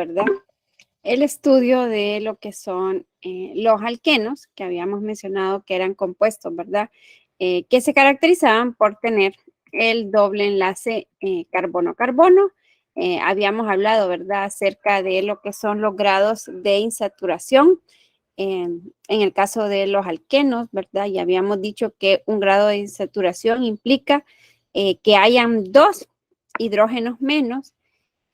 ¿verdad? El estudio de lo que son los alquenos, que habíamos mencionado que eran compuestos, ¿verdad? Que se caracterizaban por tener el doble enlace carbono-carbono. Habíamos hablado, ¿verdad?, acerca de lo que son los grados de insaturación. En el caso de los alquenos, ¿verdad? Ya habíamos dicho que un grado de insaturación implica que hayan dos hidrógenos menos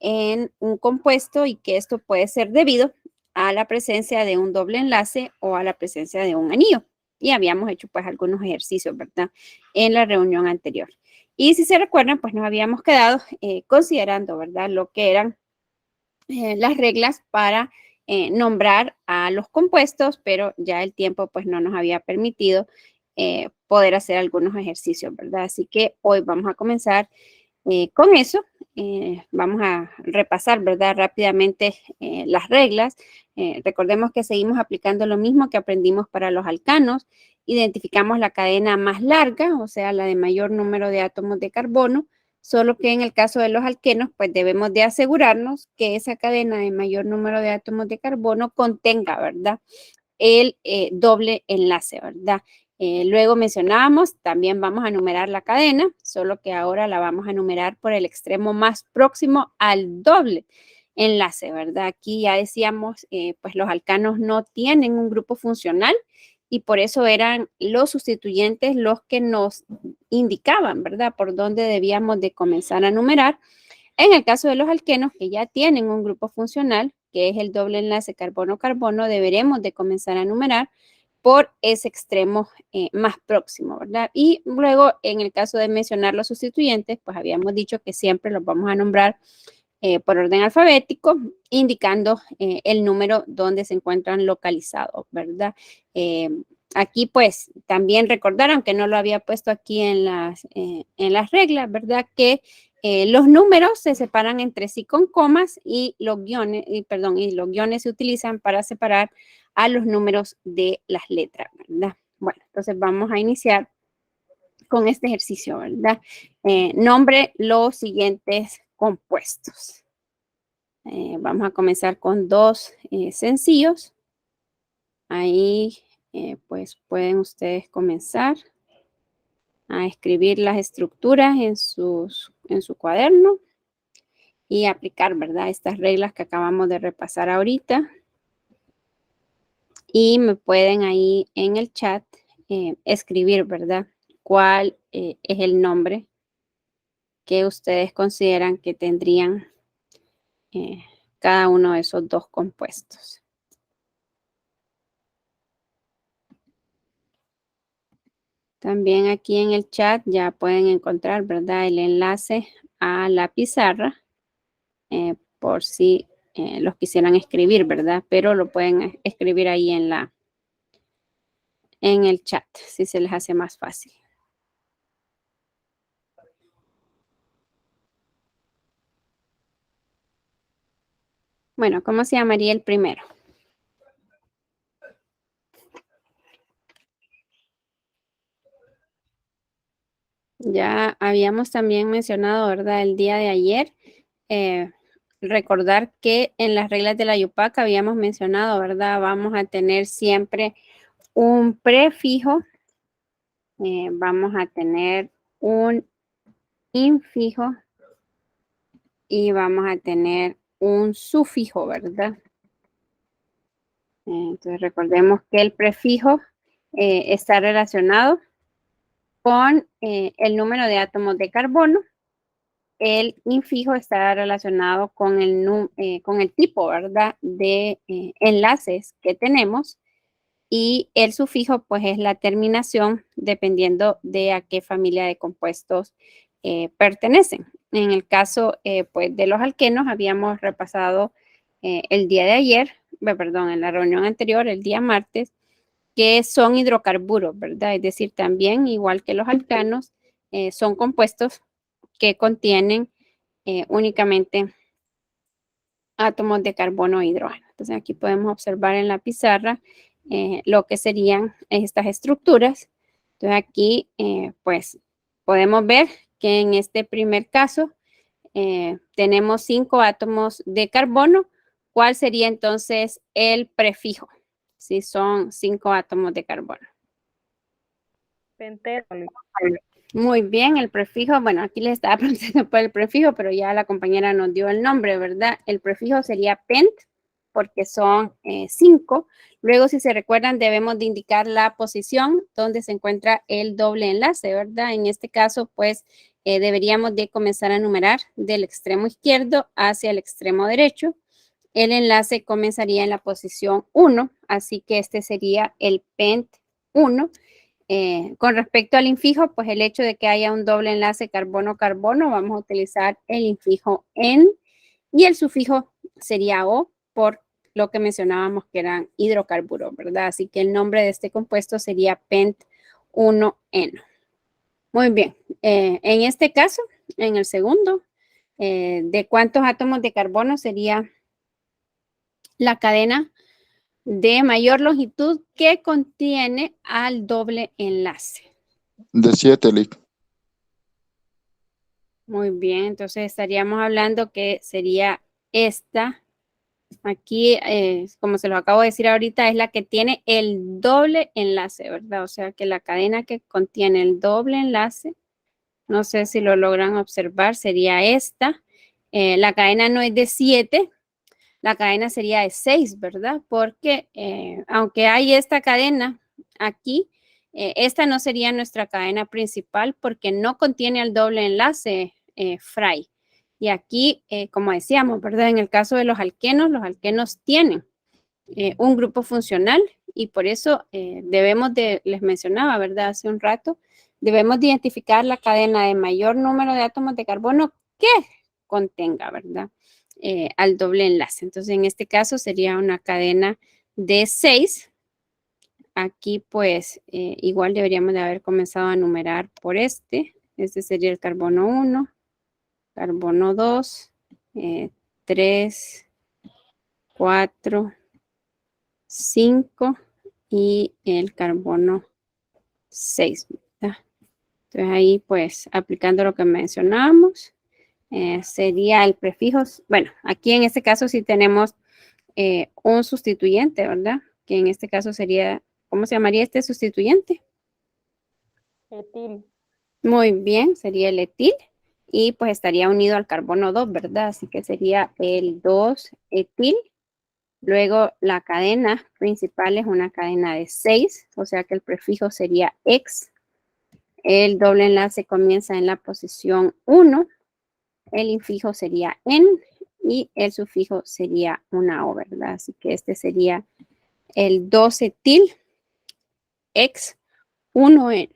en un compuesto y que esto puede ser debido a la presencia de un doble enlace o a la presencia de un anillo. Y habíamos hecho pues algunos ejercicios, ¿verdad? En la reunión anterior. Y si se recuerdan, pues nos habíamos quedado considerando, ¿verdad? Lo que eran las reglas para nombrar a los compuestos, pero ya el tiempo pues no nos había permitido poder hacer algunos ejercicios, ¿verdad? Así que hoy vamos a comenzar con eso. Vamos a repasar, ¿verdad?, rápidamente las reglas. Recordemos que seguimos aplicando lo mismo que aprendimos para los alcanos. Identificamos la cadena más larga, o sea, la de mayor número de átomos de carbono, solo que en el caso de los alquenos, pues debemos de asegurarnos que esa cadena de mayor número de átomos de carbono contenga, ¿verdad?, el doble enlace, ¿verdad? Luego mencionábamos, también vamos a numerar la cadena, solo que ahora la vamos a numerar por el extremo más próximo al doble enlace, ¿verdad? Aquí ya decíamos, pues los alcanos no tienen un grupo funcional y por eso eran los sustituyentes los que nos indicaban, ¿verdad?, por dónde debíamos de comenzar a numerar. En el caso de los alquenos que ya tienen un grupo funcional, que es el doble enlace carbono-carbono, deberemos de comenzar a numerar por ese extremo más próximo, ¿verdad? Y luego, en el caso de mencionar los sustituyentes, pues habíamos dicho que siempre los vamos a nombrar por orden alfabético, indicando el número donde se encuentran localizados, ¿verdad? Aquí, pues, también recordar, aunque no lo había puesto aquí en las reglas, ¿verdad?, que los números se separan entre sí con comas y los guiones, y los guiones se utilizan para separar a los números de las letras, ¿verdad? Bueno, entonces vamos a iniciar con este ejercicio, ¿verdad? Nombre los siguientes compuestos. Vamos a comenzar con dos sencillos. Ahí, pues, pueden ustedes comenzar a escribir las estructuras en su cuaderno y aplicar, ¿verdad?, estas reglas que acabamos de repasar ahorita. Y me pueden ahí en el chat escribir, ¿verdad?, cuál es el nombre que ustedes consideran que tendrían cada uno de esos dos compuestos. También aquí en el chat ya pueden encontrar, ¿verdad?, el enlace a la pizarra por si los quisieran escribir, ¿verdad? Pero lo pueden escribir ahí en el chat, si se les hace más fácil. Bueno, ¿cómo se llamaría el primero? Ya habíamos también mencionado, ¿verdad?, el día de ayer, recordar que en las reglas de la YUPAC habíamos mencionado, ¿verdad?, vamos a tener siempre un prefijo, vamos a tener un infijo y vamos a tener un sufijo, ¿verdad? Entonces recordemos que el prefijo está relacionado con el número de átomos de carbono. El infijo está relacionado con el tipo, ¿verdad?, de enlaces que tenemos. Y el sufijo, pues, es la terminación dependiendo de a qué familia de compuestos pertenecen. En el caso, pues, de los alquenos, habíamos repasado el día de ayer, perdón, en la reunión anterior, el día martes, que son hidrocarburos, ¿verdad? Es decir, también, igual que los alcanos, son compuestos que contienen únicamente átomos de carbono e hidrógeno. Entonces, aquí podemos observar en la pizarra lo que serían estas estructuras. Entonces, aquí, pues, podemos ver que en este primer caso tenemos 5 átomos de carbono ¿cuál sería entonces el prefijo? Si son 5 átomos de carbono. Penteno. Muy bien, el prefijo, bueno, aquí les estaba preguntando por el prefijo, pero ya la compañera nos dio el nombre, ¿verdad? El prefijo sería pent, porque son 5. Luego, si se recuerdan, debemos de indicar la posición donde se encuentra el doble enlace, ¿verdad? En este caso, pues, deberíamos de comenzar a numerar del extremo izquierdo hacia el extremo derecho. El enlace comenzaría en la posición 1, así que este sería el pent 1. Con respecto al infijo, pues el hecho de que haya un doble enlace carbono-carbono, vamos a utilizar el infijo en, y el sufijo sería o por lo que mencionábamos que eran hidrocarburos, ¿verdad? Así que el nombre de este compuesto sería pent 1-eno. Muy bien. En este caso, en el segundo, ¿de cuántos átomos de carbono sería la cadena de mayor longitud que contiene al doble enlace? De 7, Lick. Muy bien, entonces estaríamos hablando que sería esta. Aquí, como se lo acabo de decir ahorita, es la que tiene el doble enlace, ¿verdad? O sea que la cadena que contiene el doble enlace, no sé si lo logran observar, sería esta. La cadena no es de 7, la cadena sería de 6, ¿verdad? Porque aunque hay esta cadena aquí, esta no sería nuestra cadena principal porque no contiene el doble enlace Fry. Y aquí, como decíamos, ¿verdad? En el caso de los alquenos tienen un grupo funcional y por eso debemos de, les mencionaba, ¿verdad? Hace un rato, debemos de identificar la cadena de mayor número de átomos de carbono que contenga, ¿verdad? Al doble enlace. Entonces, en este caso sería una cadena de 6. Aquí, pues, igual deberíamos de haber comenzado a numerar por este. Este sería el carbono 1, carbono 2, 3, 4, 5 y el carbono 6, ¿verdad? Entonces ahí pues aplicando lo que mencionábamos, sería el prefijo, bueno, aquí en este caso sí tenemos un sustituyente, ¿verdad? Que en este caso sería, ¿cómo se llamaría este sustituyente? Etil. Muy bien, sería el etil y pues estaría unido al carbono 2, ¿verdad? Así que sería el 2-etil. Luego la cadena principal es una cadena de 6, o sea que el prefijo sería ex. El doble enlace comienza en la posición 1, el infijo sería en y el sufijo sería una O, ¿verdad? Así que este sería el 2-etil ex 1-eno.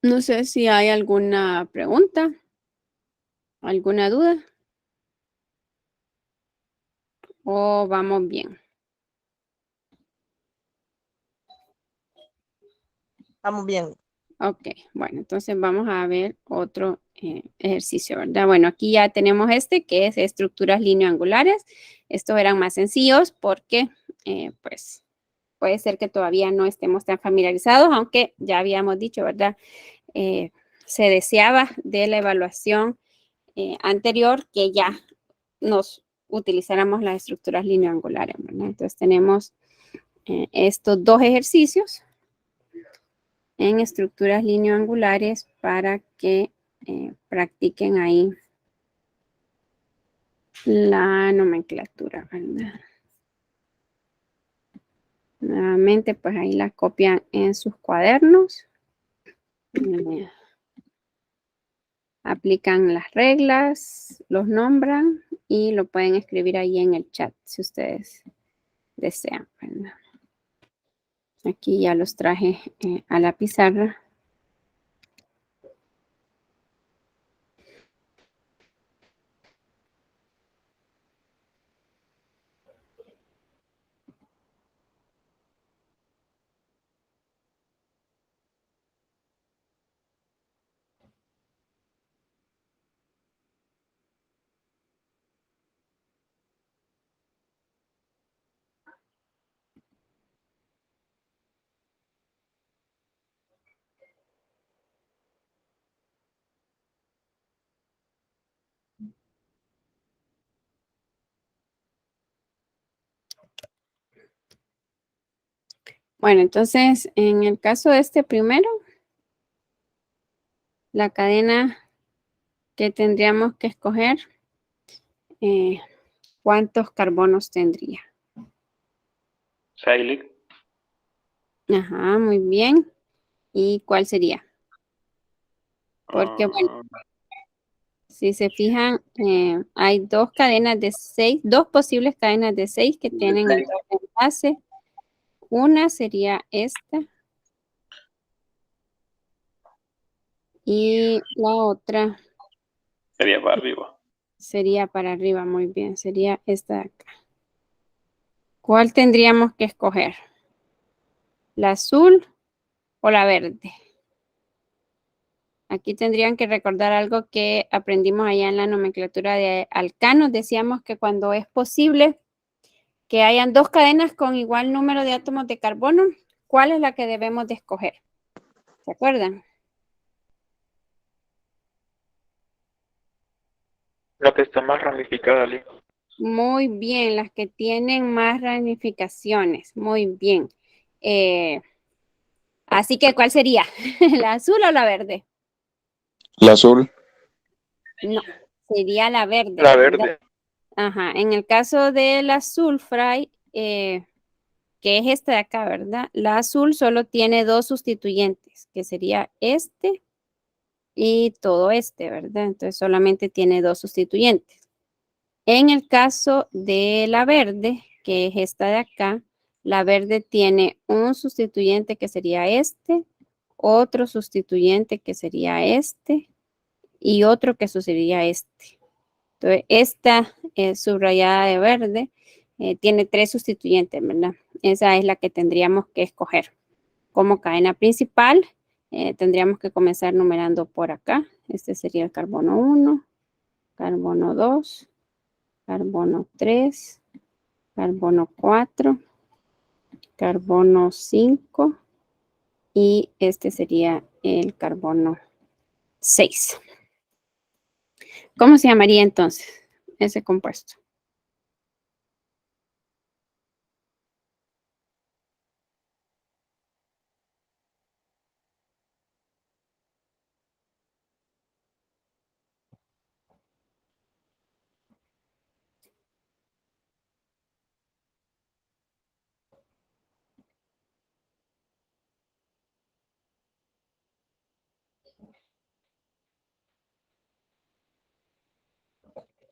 No sé si hay alguna pregunta, alguna duda o vamos bien. Vamos bien. Ok, bueno, entonces vamos a ver otro ejercicio, ¿verdad? Bueno, aquí ya tenemos este que es estructuras lineoangulares. Estos eran más sencillos porque, pues, puede ser que todavía no estemos tan familiarizados, aunque ya habíamos dicho, ¿verdad? Se deseaba de la evaluación anterior que ya nos utilizáramos las estructuras lineoangulares, ¿verdad? Entonces tenemos estos dos ejercicios en estructuras lineoangulares para que practiquen ahí la nomenclatura, ¿verdad? Nuevamente, pues ahí la copian en sus cuadernos. Aplican las reglas, los nombran y lo pueden escribir ahí en el chat si ustedes desean, ¿verdad? Aquí ya los traje a la pizarra. Bueno, entonces, en el caso de este primero, la cadena que tendríamos que escoger, ¿cuántos carbonos tendría? 6, Lick. Ajá, muy bien. ¿Y cuál sería? Porque, bueno, si se fijan, hay dos cadenas de 6, dos posibles cadenas de 6 que tienen el doble enlace. Una sería esta y la otra Sería para arriba. sería para arriba, muy bien, sería esta de acá. ¿Cuál tendríamos que escoger? ¿La azul o la verde? Aquí tendrían que recordar algo que aprendimos allá en la nomenclatura de alcanos. Decíamos que cuando es posible que hayan dos cadenas con igual número de átomos de carbono, ¿cuál es la que debemos de escoger? ¿Se acuerdan? La que está más ramificada, Lick. Muy bien, las que tienen más ramificaciones. Muy bien. Eh, así que, ¿cuál sería? ¿La azul o la verde? La azul. No, sería la verde, La ¿verdad? verde. Ajá, en el caso del azul, Fry, que es esta de acá, ¿verdad? La azul solo tiene dos sustituyentes, que sería este y todo este, ¿verdad? Entonces solamente tiene dos sustituyentes. En el caso de la verde, que es esta de acá, la verde tiene un sustituyente que sería este, otro sustituyente que sería este y otro que sería este. Entonces, esta subrayada de verde tiene tres sustituyentes, ¿verdad? Esa es la que tendríamos que escoger. Como cadena principal, tendríamos que comenzar numerando por acá. Este sería el carbono 1, carbono 2, carbono 3, carbono 4, carbono 5 y este sería el carbono 6. ¿Cómo se llamaría entonces ese compuesto?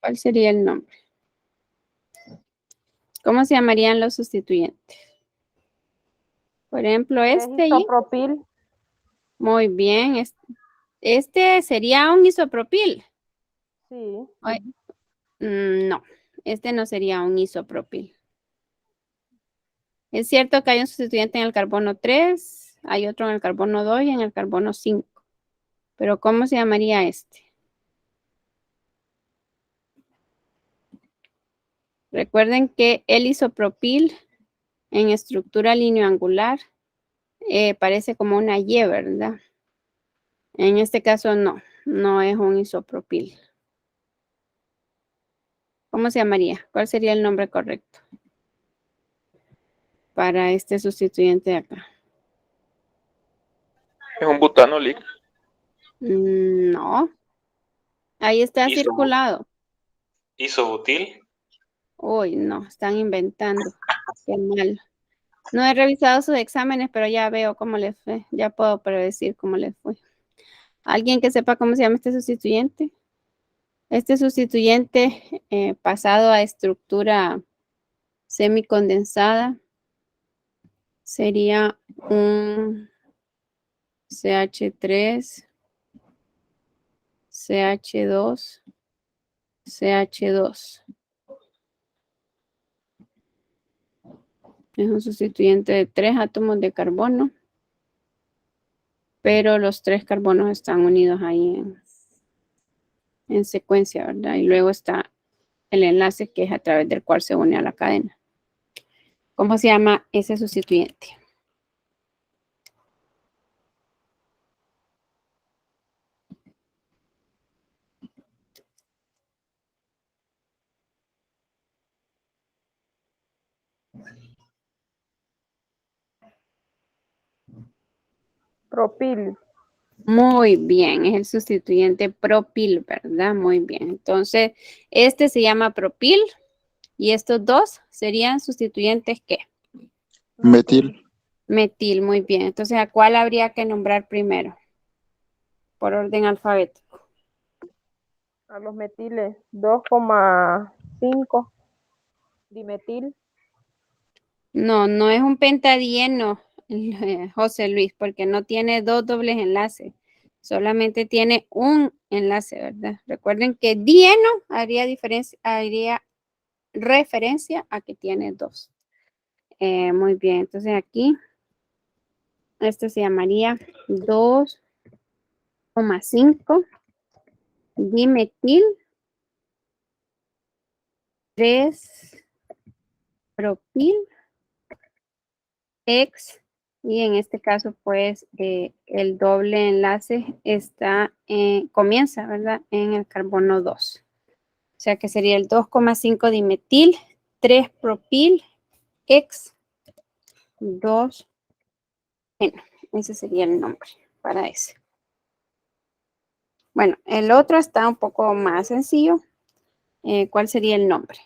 ¿Cuál sería el nombre? ¿Cómo se llamarían los sustituyentes? Por ejemplo, Es este y isopropil. muy bien. Este sería un isopropil. Sí. Ay, no, este no sería un isopropil. Es cierto que hay un sustituyente en el carbono 3, hay otro en el carbono 2 y en el carbono 5. Pero ¿cómo se llamaría este? Recuerden que el isopropil en estructura lineoangular parece como una Y, ¿verdad? En este caso no, no es un isopropil. ¿Cómo se llamaría? ¿Cuál sería el nombre correcto para este sustituyente de acá? Es un butano, Lick. No, ahí está circulado. Isobutil. Uy, no, están inventando. Qué mal. No he revisado sus exámenes, pero ya veo cómo les fue. Ya puedo predecir cómo les fue. ¿Alguien que sepa cómo se llama este sustituyente? Este sustituyente pasado a estructura semicondensada sería un CH3, CH2, CH2. Es un sustituyente de 3 átomos de carbono, pero los 3 carbonos están unidos ahí en secuencia, ¿verdad? Y luego está el enlace que es a través del cual se une a la cadena. ¿Cómo se llama ese sustituyente? Propil. Muy bien, es el sustituyente propil, ¿verdad? Muy bien. Entonces, este se llama propil y estos dos serían sustituyentes, ¿qué? Metil. Metil, muy bien. Entonces, ¿a cuál habría que nombrar primero? Por orden alfabético. A los metiles. 2,5 dimetil. No, no es un pentadieno, José Luis, porque no tiene dos dobles enlaces. Solamente tiene un enlace, ¿verdad? Recuerden que dieno haría referencia a que tiene dos. Muy bien, entonces aquí, este se llamaría 2,5 dimetil 3 propil X, y en este caso, pues, el doble enlace comienza, ¿verdad? En el carbono 2. O sea que sería el 2,5 dimetil 3 propil X 2. Bueno, ese sería el nombre para ese. Bueno, el otro está un poco más sencillo. ¿Cuál sería el nombre?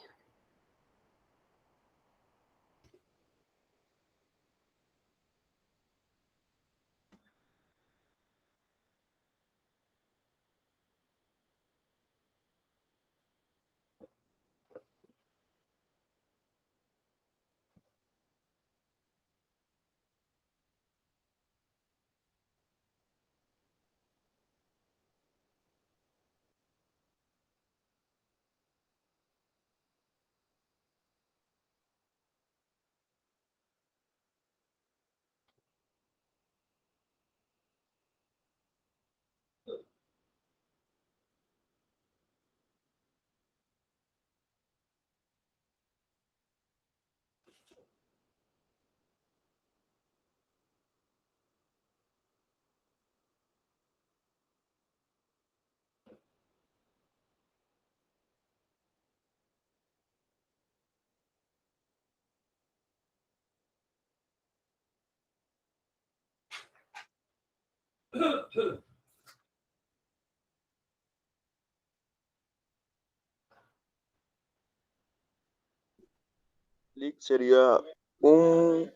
Lic sería un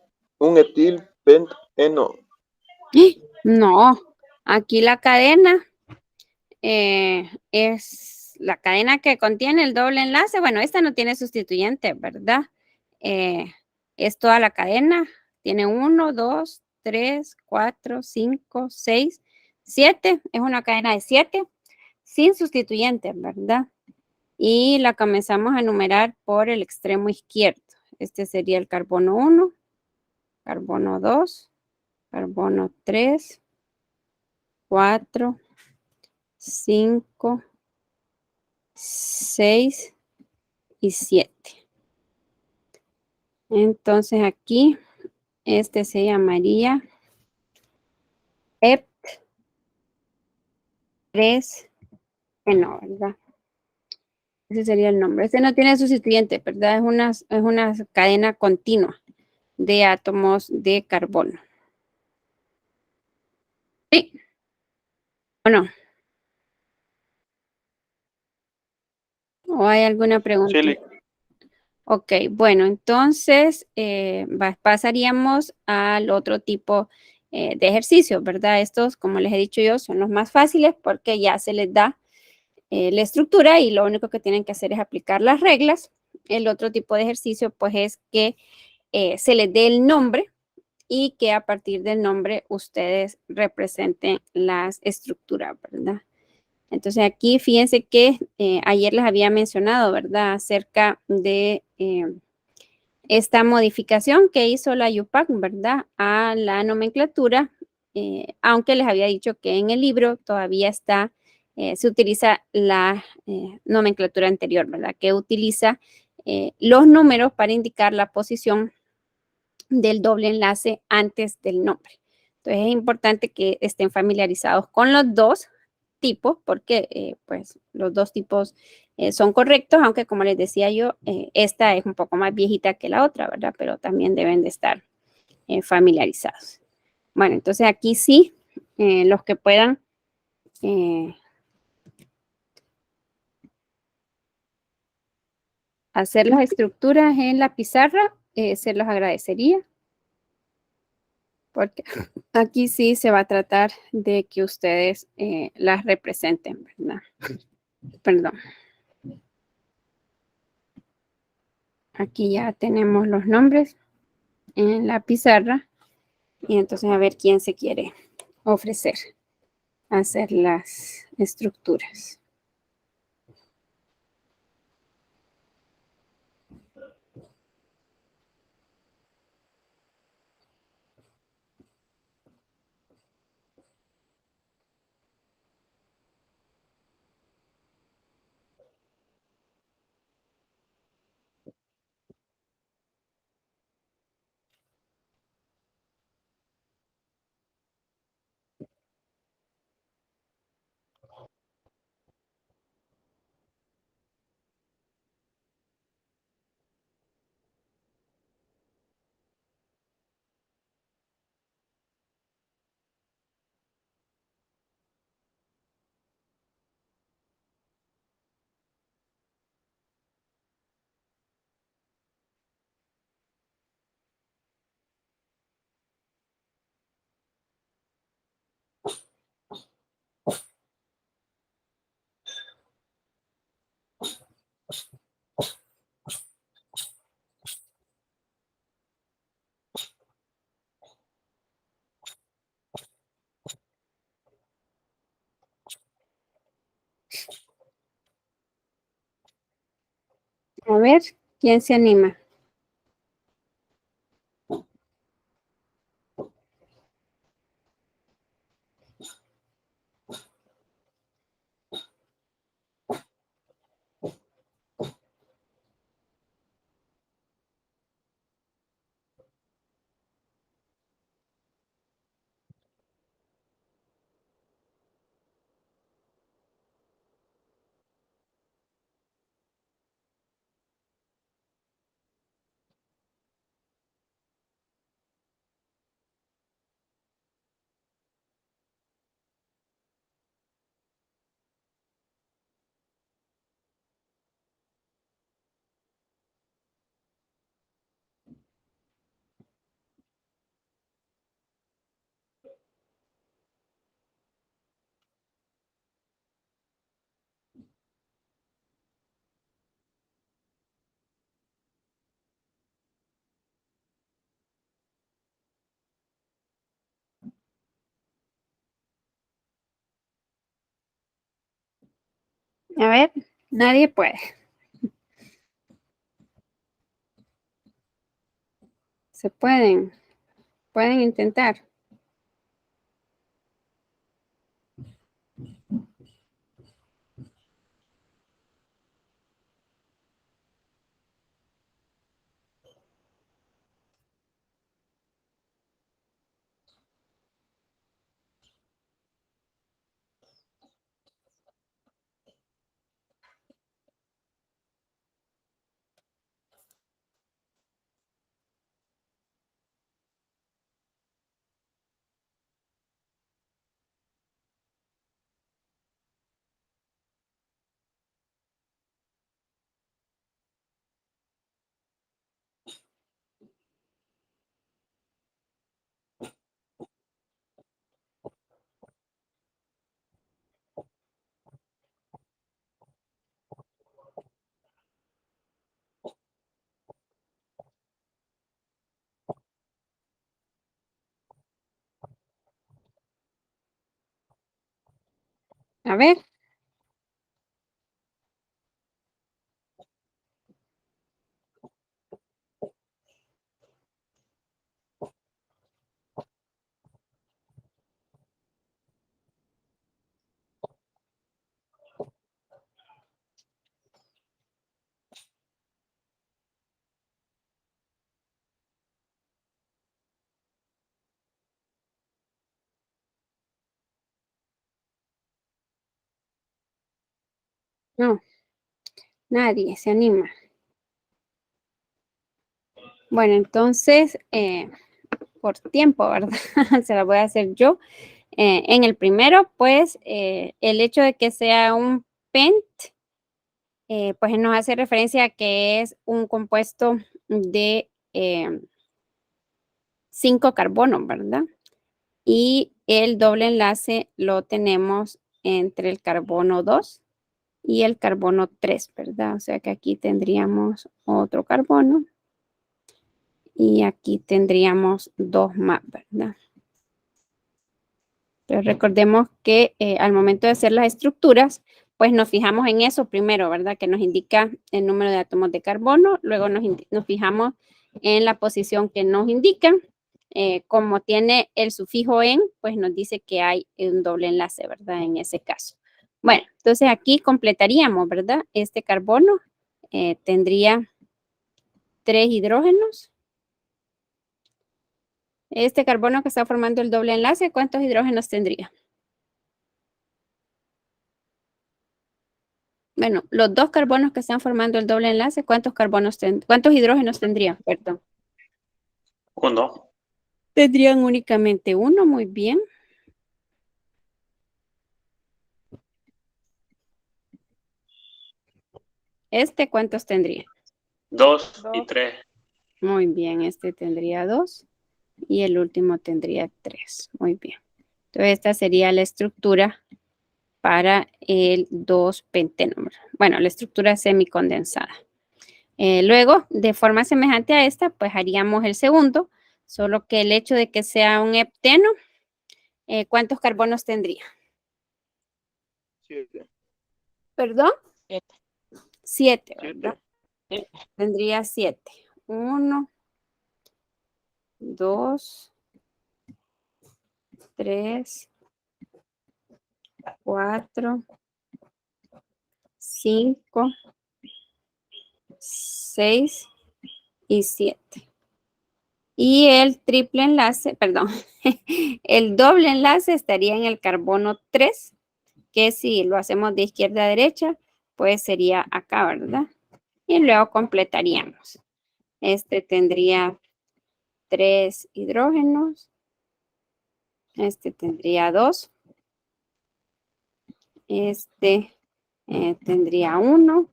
etil penteno. No, aquí la cadena es la cadena que contiene el doble enlace. Bueno, esta no tiene sustituyente, ¿verdad? Es toda la cadena. Tiene 1, 2, 3, 4, 5, 6, 7. Es una cadena de 7 sin sustituyente, ¿verdad? Y la comenzamos a enumerar por el extremo izquierdo. Este sería el carbono 1, carbono 2, carbono 3, 4, 5, 6 y 7. Entonces aquí, este se llamaría EP3, no, ¿verdad? Ese sería el nombre. Este no tiene sustituyente, ¿verdad? Es una cadena continua de átomos de carbono. ¿Sí o no? ¿O hay alguna pregunta? Sí, Ok, bueno, entonces pasaríamos al otro tipo de ejercicios, ¿verdad? Estos, como les he dicho yo, son los más fáciles porque ya se les da la estructura y lo único que tienen que hacer es aplicar las reglas. El otro tipo de ejercicio, pues, es que se les dé el nombre y que a partir del nombre ustedes representen las estructuras, ¿verdad? Entonces aquí fíjense que ayer les había mencionado, ¿verdad? Acerca de esta modificación que hizo la UPAC, ¿verdad? A la nomenclatura, aunque les había dicho que en el libro todavía se utiliza la nomenclatura anterior, ¿verdad? Que utiliza los números para indicar la posición del doble enlace antes del nombre. Entonces es importante que estén familiarizados con los dos tipos porque pues los dos tipos son correctos, aunque como les decía yo, esta es un poco más viejita que la otra, ¿verdad? Pero también deben de estar familiarizados. Bueno, entonces aquí sí los que puedan hacer las estructuras en la pizarra, se los agradecería. Porque aquí sí se va a tratar de que ustedes las representen, ¿verdad? Perdón. Aquí ya tenemos los nombres en la pizarra. Y entonces a ver quién se quiere ofrecer a hacer las estructuras. A ver, ¿quién se anima? A ver, nadie puede. Se pueden intentar. A ver. No, nadie se anima. Bueno, entonces, por tiempo, ¿verdad? Se la voy a hacer yo. En el primero, pues, el hecho de que sea un pent, pues nos hace referencia a que es un compuesto de 5 carbonos, ¿verdad? Y el doble enlace lo tenemos entre el carbono 2 y el carbono 3, ¿verdad? O sea que aquí tendríamos otro carbono y aquí tendríamos 2 más, ¿verdad? Pero recordemos que al momento de hacer las estructuras, pues nos fijamos en eso primero, ¿verdad? Que nos indica el número de átomos de carbono, luego nos fijamos en la posición que nos indica. Como tiene el sufijo en, pues nos dice que hay un doble enlace, ¿verdad? En ese caso. Bueno, entonces aquí completaríamos, ¿verdad? Este carbono tendría 3 hidrógenos. Este carbono que está formando el doble enlace, ¿cuántos hidrógenos tendría? Bueno, los 2 carbonos que están formando el doble enlace, ¿cuántos hidrógenos tendrían? Perdón. 1. Tendrían únicamente 1, muy bien. ¿Cuántos tendría? 2 y 2. 3. Muy bien, tendría 2 y el último tendría 3. Muy bien. Entonces, esta sería la estructura para el 2-pentenómero. Bueno, la estructura semicondensada. Luego, de forma semejante a esta, pues haríamos el segundo, solo que el hecho de que sea un hepteno, ¿cuántos carbonos tendría? 7. ¿Perdón? 7, 7. ¿verdad? Tendría 7. 1, 2, 3, 4, 5, 6 y 7. Y el triple enlace, perdón, el doble enlace estaría en el carbono 3, que si lo hacemos de izquierda a derecha, pues sería acá, ¿verdad? Y luego completaríamos. Tendría 3 hidrógenos. Tendría 2. Tendría 1.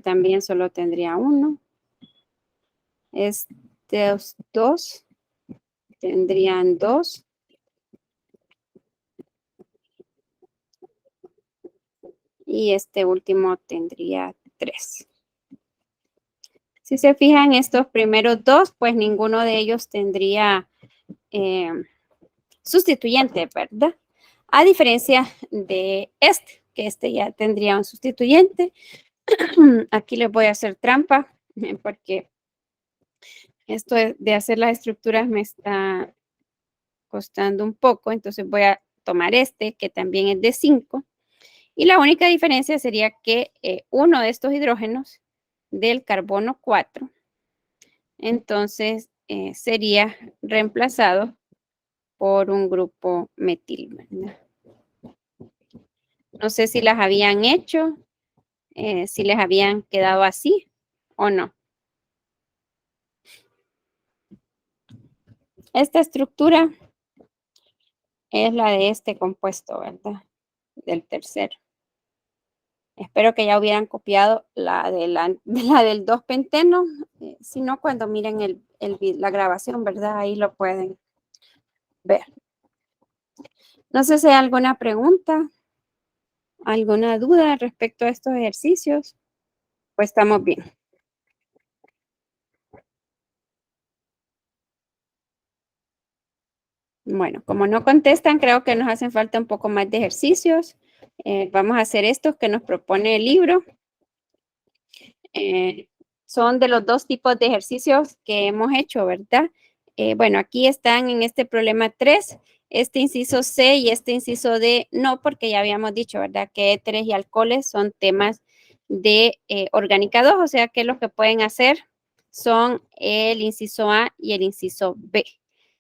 También solo tendría 1. Estos 2 tendrían 2. Y último tendría 3. Si se fijan, estos primeros 2, pues ninguno de ellos tendría sustituyente, ¿verdad? A diferencia de que ya tendría un sustituyente. Aquí les voy a hacer trampa, porque esto de hacer las estructuras me está costando un poco, entonces voy a tomar que también es de 5, y la única diferencia sería que uno de estos hidrógenos del carbono 4, entonces sería reemplazado por un grupo metil, ¿verdad? No sé si las habían hecho, si les habían quedado así o no. Esta estructura es la de este compuesto, ¿verdad? Del tercero. Espero que ya hubieran copiado la del 2-penteno. Si no, cuando miren la grabación, ¿verdad? Ahí lo pueden ver. No sé si hay alguna pregunta, alguna duda respecto a estos ejercicios. Pues estamos bien. Bueno, como no contestan, creo que nos hacen falta un poco más de ejercicios. Vamos a hacer estos que nos propone el libro. Son de los 2 tipos de ejercicios que hemos hecho, ¿verdad? Bueno, aquí están en este problema 3, inciso C y inciso D, no, porque ya habíamos dicho, ¿verdad? Que éteres y alcoholes son temas de orgánica 2, o sea que lo que pueden hacer son el inciso A y el inciso B.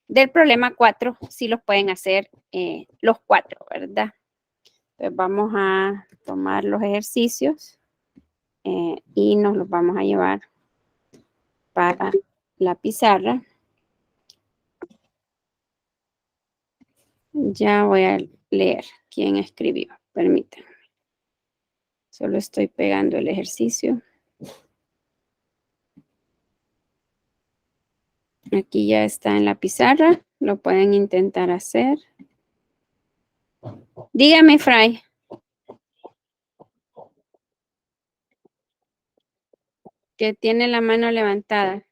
Del problema 4, sí los pueden hacer los 4, ¿verdad? Entonces vamos a tomar los ejercicios y nos los vamos a llevar para la pizarra. Ya voy a leer quién escribió. Permítanme. Solo estoy pegando el ejercicio. Aquí ya está en la pizarra. Lo pueden intentar hacer. Dígame, Fray. Que tiene la mano levantada.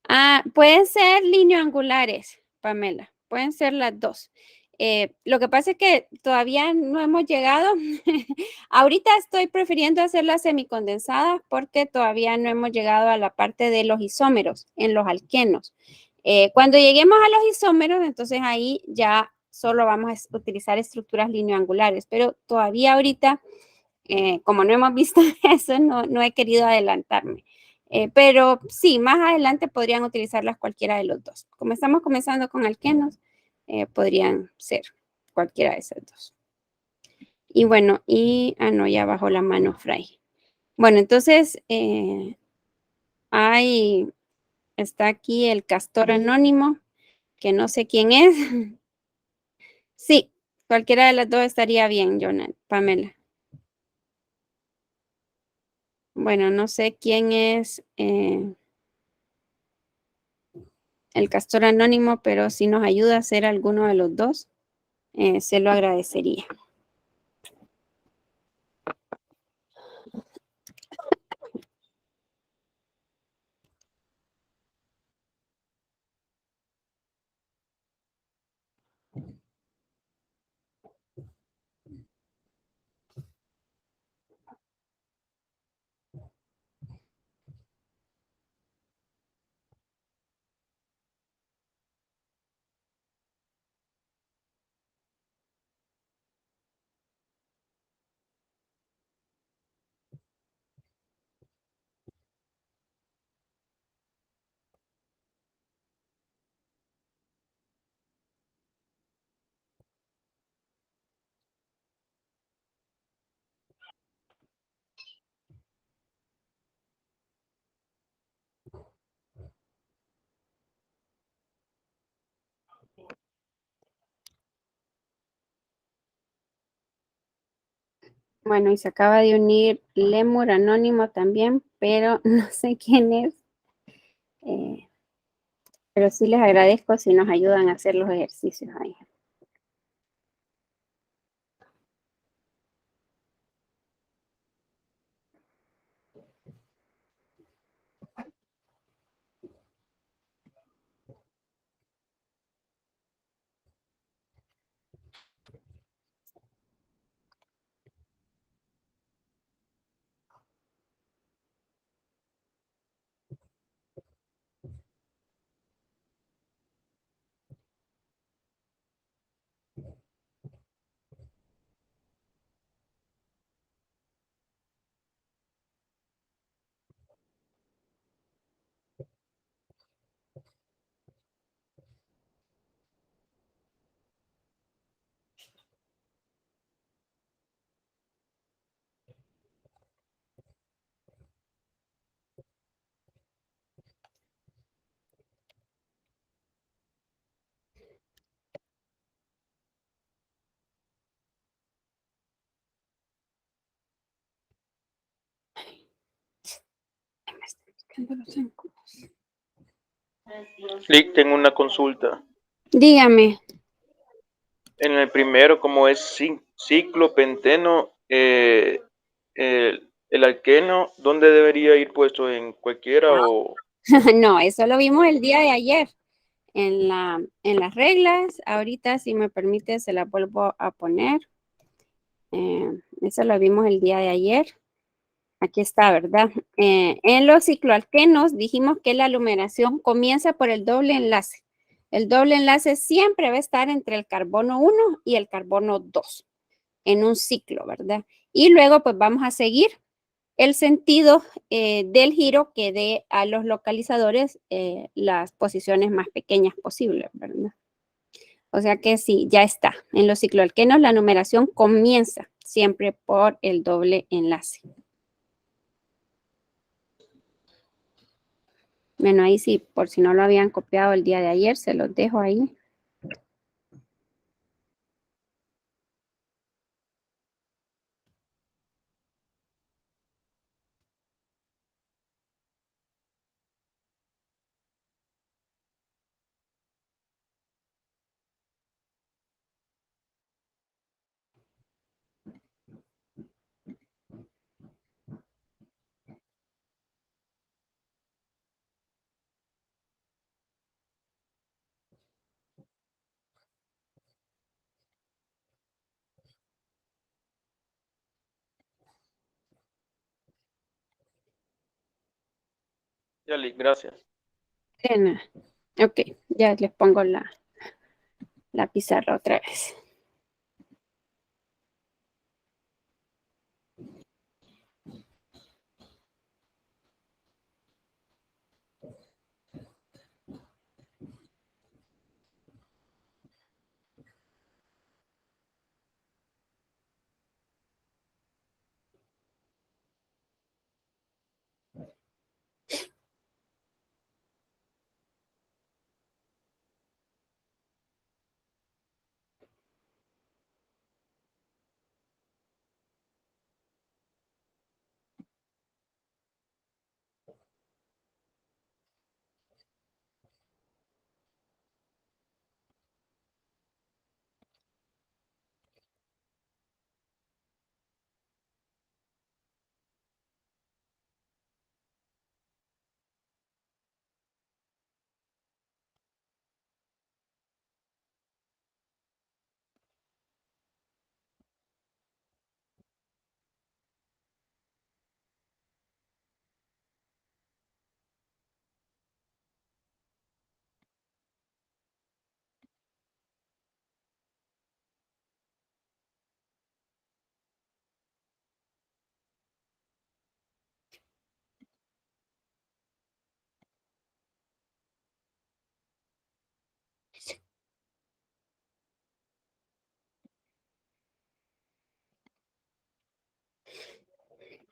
Ah, pueden ser lineoangulares, Pamela. Pueden ser las dos. Lo que pasa es que todavía no hemos llegado. Ahorita estoy prefiriendo hacerlas semicondensadas porque todavía no hemos llegado a la parte de los isómeros en los alquenos. Cuando lleguemos a los isómeros, entonces ahí ya solo vamos a utilizar estructuras lineoangulares, pero todavía ahorita, como no hemos visto eso, no he querido adelantarme. Pero sí, más adelante podrían utilizarlas cualquiera de los dos. Como estamos comenzando con alquenos, podrían ser cualquiera de esas dos. Y bueno, no, ya bajó la mano Fray. Bueno, entonces, está aquí el castor anónimo, que no sé quién es. Sí, cualquiera de las dos estaría bien, Pamela. Bueno, no sé quién es el castor anónimo, pero si nos ayuda a hacer alguno de los dos, se lo agradecería. Bueno, y se acaba de unir Lemur Anónimo también, pero no sé quién es. Pero sí les agradezco si nos ayudan a hacer los ejercicios ahí. Me están picando los zancudos. Lick, tengo una consulta. Dígame. En el primero, como es ciclopenteno, el alqueno, ¿dónde debería ir puesto? ¿En cualquiera o...? No, eso lo vimos el día de ayer en las reglas. Ahorita, si me permite, se la vuelvo a poner. Eso lo vimos el día de ayer. Aquí está, ¿verdad? En los cicloalquenos dijimos que la aglomeración comienza por el doble enlace. El doble enlace siempre va a estar entre el carbono 1 y el carbono 2 en un ciclo, ¿verdad? Y luego pues vamos a seguir el sentido del giro que dé a los localizadores las posiciones más pequeñas posibles, ¿verdad? O sea que sí, ya está. En los cicloalquenos la numeración comienza siempre por el doble enlace. Bueno, ahí sí, por si no lo habían copiado el día de ayer, se los dejo ahí. Yali, gracias. De nada. Ok, ya les pongo la pizarra otra vez.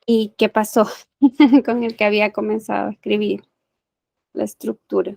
¿Y qué pasó con el que había comenzado a escribir la estructura?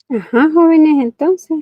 Ajá, jóvenes, entonces.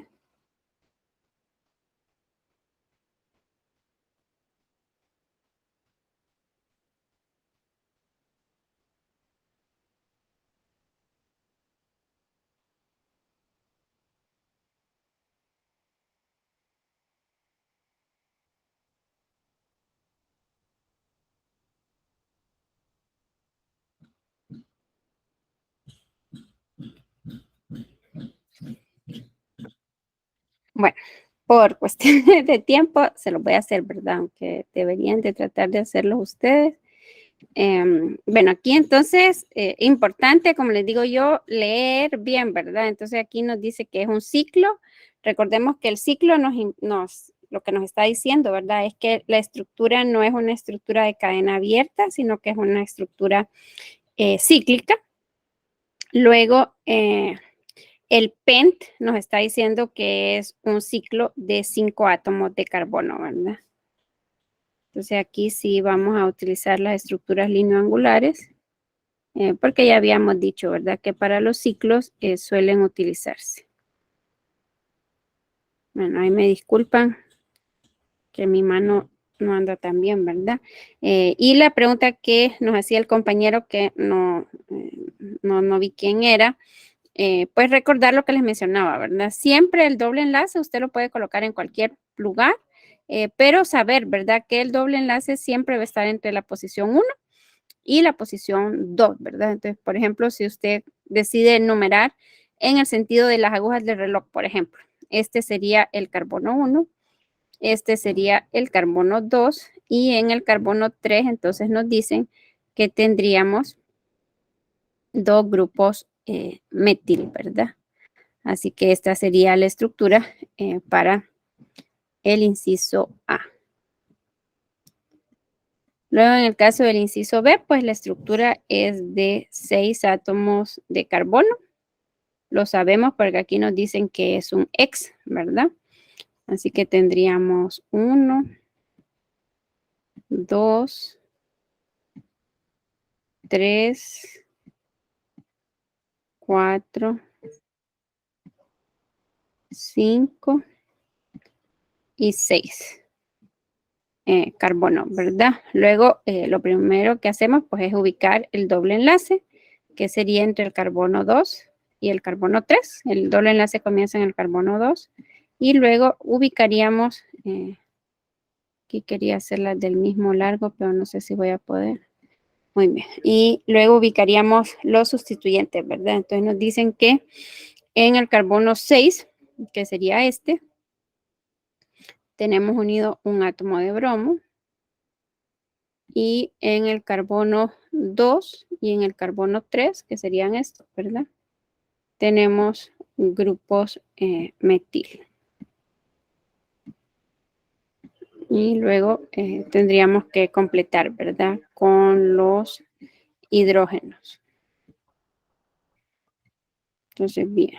Bueno, por cuestiones de tiempo se los voy a hacer, ¿verdad? Aunque deberían de tratar de hacerlo ustedes. Bueno, aquí entonces, importante, como les digo yo, leer bien, ¿verdad? Entonces aquí nos dice que es un ciclo. Recordemos que el ciclo lo que nos está diciendo, ¿verdad? Es que la estructura no es una estructura de cadena abierta, sino que es una estructura cíclica. Luego, el PENT nos está diciendo que es un ciclo de 5 átomos de carbono, ¿verdad? Entonces aquí sí vamos a utilizar las estructuras lineoangulares, porque ya habíamos dicho, ¿verdad? Que para los ciclos suelen utilizarse. Bueno, ahí me disculpan que mi mano no anda tan bien, ¿verdad? Y la pregunta que nos hacía el compañero que no vi quién era, pues recordar lo que les mencionaba, ¿verdad? Siempre el doble enlace usted lo puede colocar en cualquier lugar, pero saber, ¿verdad? Que el doble enlace siempre va a estar entre la posición 1 y la posición 2, ¿verdad? Entonces, por ejemplo, si usted decide enumerar en el sentido de las agujas del reloj, por ejemplo, este sería el carbono 1, este sería el carbono 2 y en el carbono 3 entonces nos dicen que tendríamos dos grupos metil, ¿verdad? Así que esta sería la estructura para el inciso A. Luego, en el caso del inciso B, pues la estructura es de 6 átomos de carbono. Lo sabemos porque aquí nos dicen que es un X, ¿verdad? Así que tendríamos 1, 2, 3, 4, 5 y 6 carbono, ¿verdad? Luego, lo primero que hacemos pues es ubicar el doble enlace, que sería entre el carbono 2 y el carbono 3. El doble enlace comienza en el carbono 2 y luego ubicaríamos, aquí quería hacerlas del mismo largo, pero no sé si voy a poder. Muy bien. Y luego ubicaríamos los sustituyentes, ¿verdad? Entonces nos dicen que en el carbono 6, que sería este, tenemos unido un átomo de bromo. Y en el carbono 2 y en el carbono 3, que serían estos, ¿verdad? Tenemos grupos metil. Y luego tendríamos que completar, ¿verdad? Con los hidrógenos. Entonces, bien.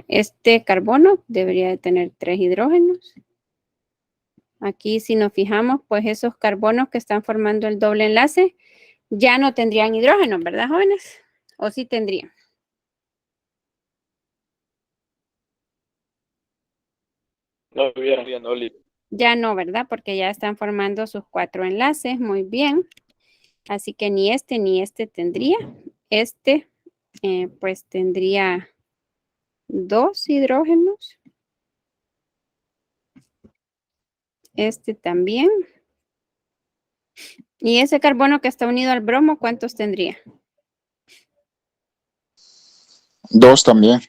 Este carbono debería de tener 3 hidrógenos. Aquí, si nos fijamos, pues esos carbonos que están formando el doble enlace ya no tendrían hidrógeno, ¿verdad, jóvenes? ¿O sí tendrían? No bien, Oli. Ya no, ¿verdad? Porque ya están formando sus 4 enlaces. Muy bien. Así que ni este tendría. Este, pues tendría 2 hidrógenos. Este también. Y ese carbono que está unido al bromo, ¿cuántos tendría? 2 también.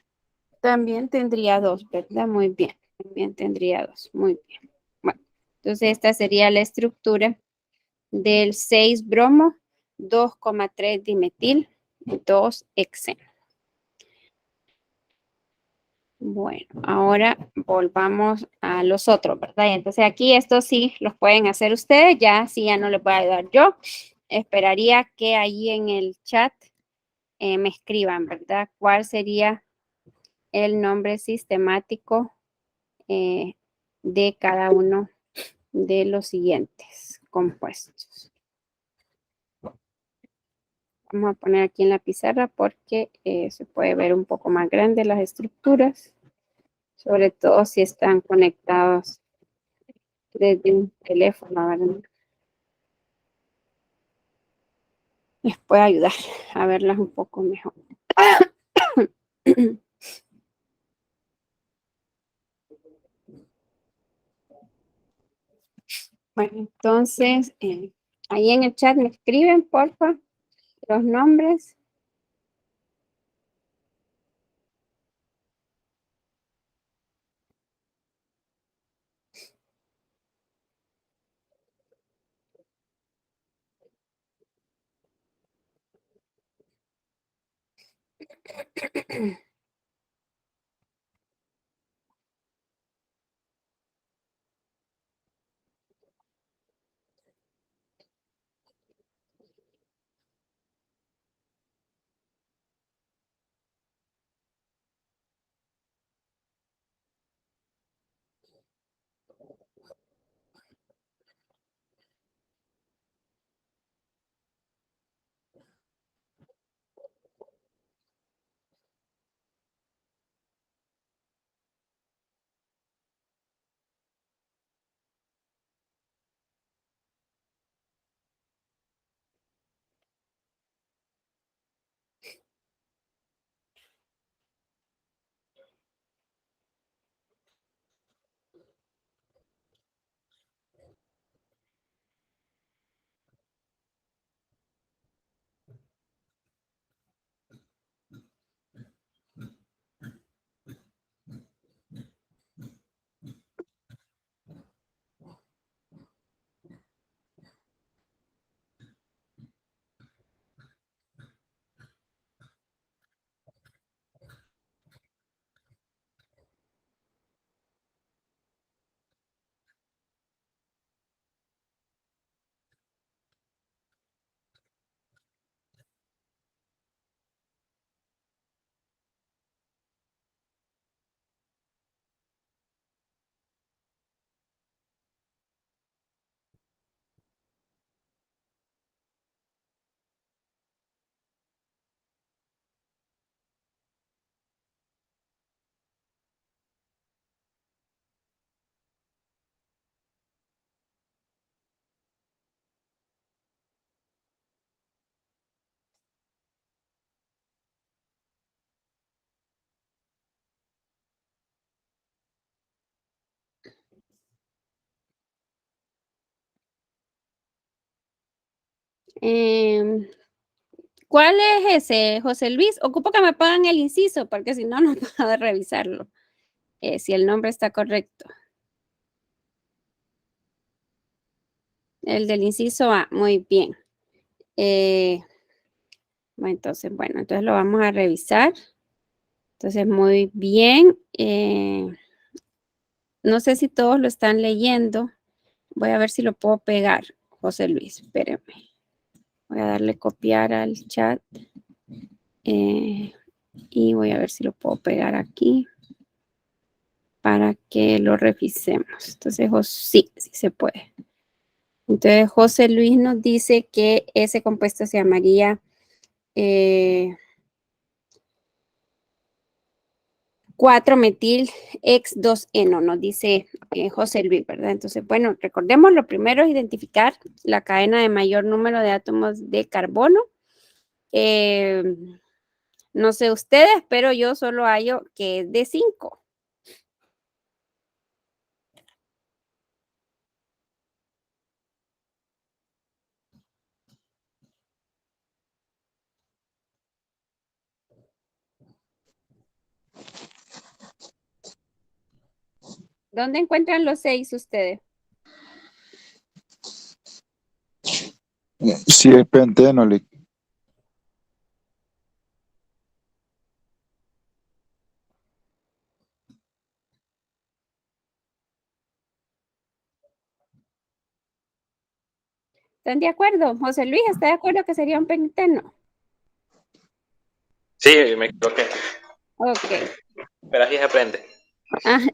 También tendría 2, ¿verdad? Muy bien. También tendría 2. Muy bien. Bueno, entonces esta sería la estructura del 6 bromo, 2,3 dimetil, 2 hexeno. Bueno, ahora volvamos a los otros, ¿verdad? Y entonces aquí estos sí los pueden hacer ustedes, ya sí ya no les voy a ayudar yo. Esperaría que ahí en el chat me escriban, ¿verdad? ¿Cuál sería el nombre sistemático de cada uno de los siguientes compuestos? Vamos a poner aquí en la pizarra porque se puede ver un poco más grande las estructuras, sobre todo si están conectados desde un teléfono, ¿verdad? Les puede ayudar a verlas un poco mejor. Bueno, entonces, ahí en el chat me escriben, porfa, los nombres. ¿Cuál es ese, José Luis? Ocupo que me pongan el inciso, porque si no, no puedo revisarlo. Si el nombre está correcto. El del inciso A, muy bien. Entonces lo vamos a revisar. Entonces, muy bien. No sé si todos lo están leyendo. Voy a ver si lo puedo pegar, José Luis. Espérenme. Voy a darle copiar al chat. Y voy a ver si lo puedo pegar aquí para que lo revisemos. Entonces, sí, sí se puede. Entonces, José Luis nos dice que ese compuesto se llamaría 4-metil X2-eno, nos dice José Luis, ¿verdad? Entonces, bueno, recordemos, lo primero es identificar la cadena de mayor número de átomos de carbono. No sé ustedes, pero yo solo hallo que es de 5. ¿Dónde encuentran los 6 ustedes? Sí, es penténole. ¿Están de acuerdo? José Luis, ¿está de acuerdo que sería un penteno? Sí, me equivoqué. Ok. Pero así se aprende.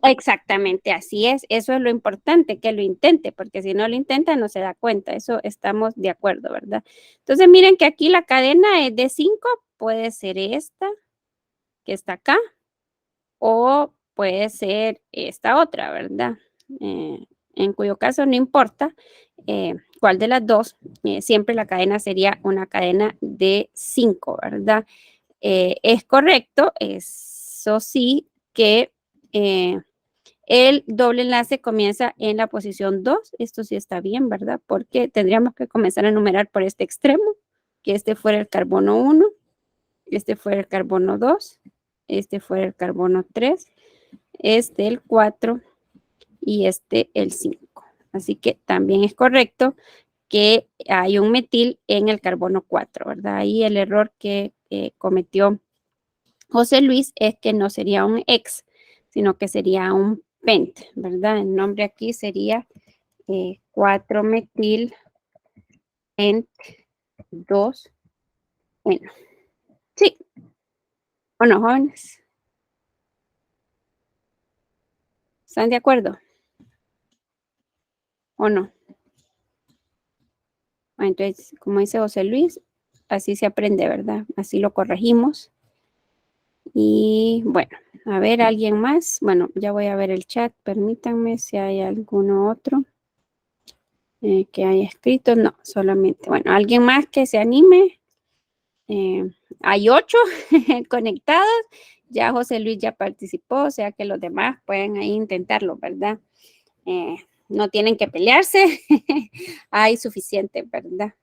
Exactamente, así es. Eso es lo importante, que lo intente, porque si no lo intenta no se da cuenta. Eso estamos de acuerdo, ¿verdad? Entonces miren que aquí la cadena es de 5, puede ser esta que está acá, o puede ser esta otra, ¿verdad? En cuyo caso no importa cuál de las dos, siempre la cadena sería una cadena de 5, ¿verdad? Es correcto, eso sí, que el doble enlace comienza en la posición 2. Esto sí está bien, ¿verdad? Porque tendríamos que comenzar a numerar por este extremo, que este fuera el carbono 1, este fuera el carbono 2, este fuera el carbono 3, este el 4 y este el 5. Así que también es correcto que hay un metil en el carbono 4, ¿verdad? Ahí el error que cometió José Luis es que no sería un ex, sino que sería un pent, ¿verdad? El nombre aquí sería 4-metil pent 2 eno. Sí, ¿o no, jóvenes? ¿Están de acuerdo? ¿O no? Bueno, entonces, como dice José Luis, así se aprende, ¿verdad? Así lo corregimos. Y bueno, a ver, ¿alguien más? Bueno, ya voy a ver el chat. Permítanme si hay alguno otro que haya escrito. No, solamente. Bueno, ¿alguien más que se anime? Hay 8 conectados. Ya José Luis ya participó, o sea que los demás pueden ahí intentarlo, ¿verdad? Eh, no tienen que pelearse. Hay suficiente, ¿verdad?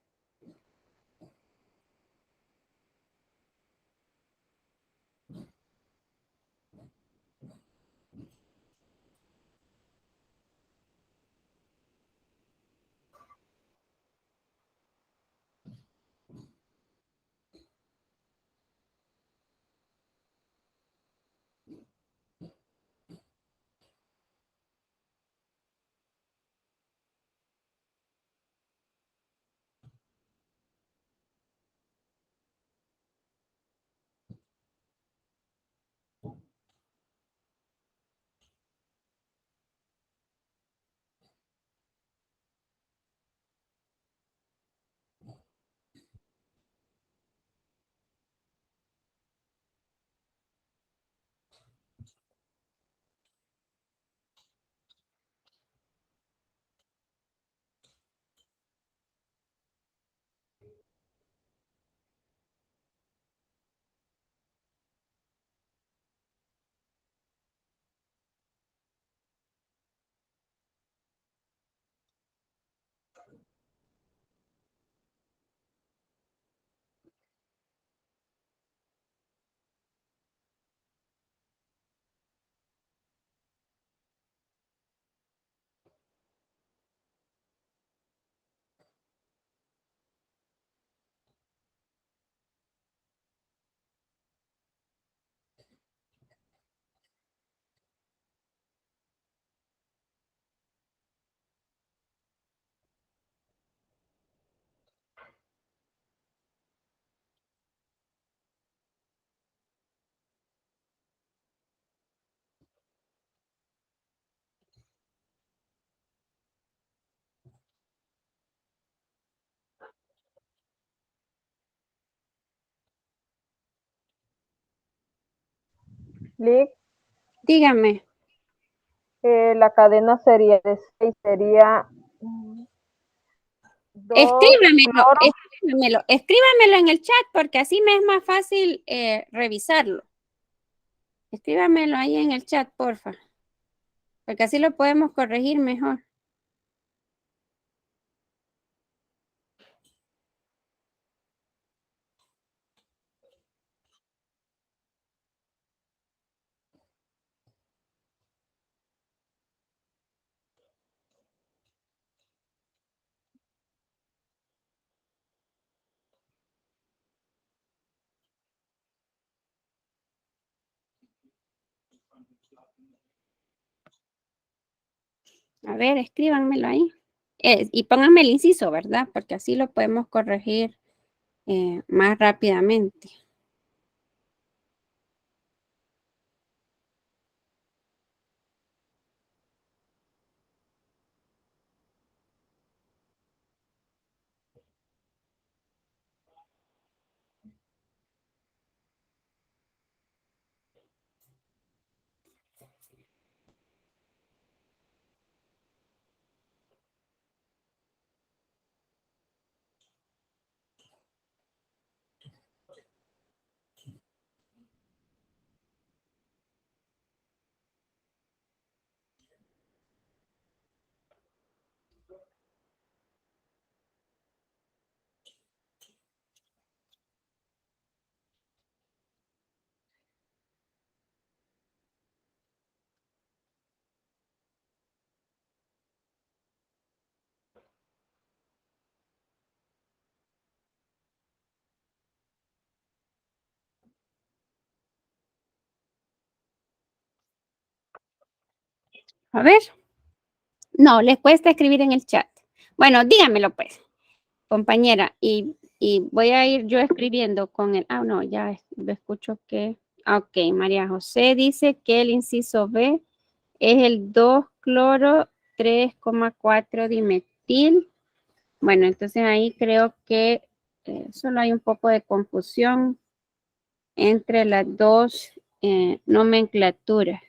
Lick, Dígame. la cadena sería de 6, sería 2 Escríbamelo, cloro. escríbamelo en el chat porque así me es más fácil revisarlo. Escríbamelo ahí en el chat, porfa. Porque así lo podemos corregir mejor. A ver, escríbanmelo ahí. Y pónganme el inciso, ¿verdad? Porque así lo podemos corregir más rápidamente. A ver. No, les cuesta escribir en el chat. Bueno, díganmelo pues, compañera. Y voy a ir yo escribiendo con el... Ah, no, ya escucho que... Ok, María José dice que el inciso B es el 2-cloro 3,4 dimetil. Bueno, entonces ahí creo que solo hay un poco de confusión entre las dos nomenclaturas.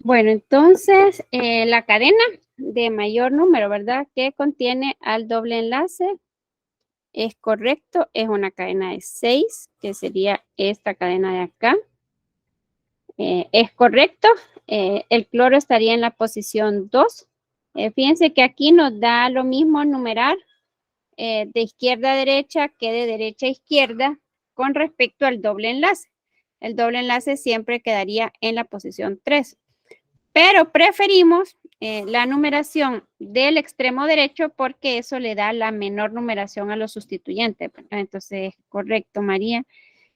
Bueno, entonces la cadena de mayor número, ¿verdad? Que contiene al doble enlace es correcto, es una cadena de 6, que sería esta cadena de acá. Es correcto, el cloro estaría en la posición 2. Fíjense que aquí nos da lo mismo numerar de izquierda a derecha que de derecha a izquierda con respecto al doble enlace. El doble enlace siempre quedaría en la posición 3. Pero preferimos la numeración del extremo derecho porque eso le da la menor numeración a los sustituyentes. Entonces, correcto, María.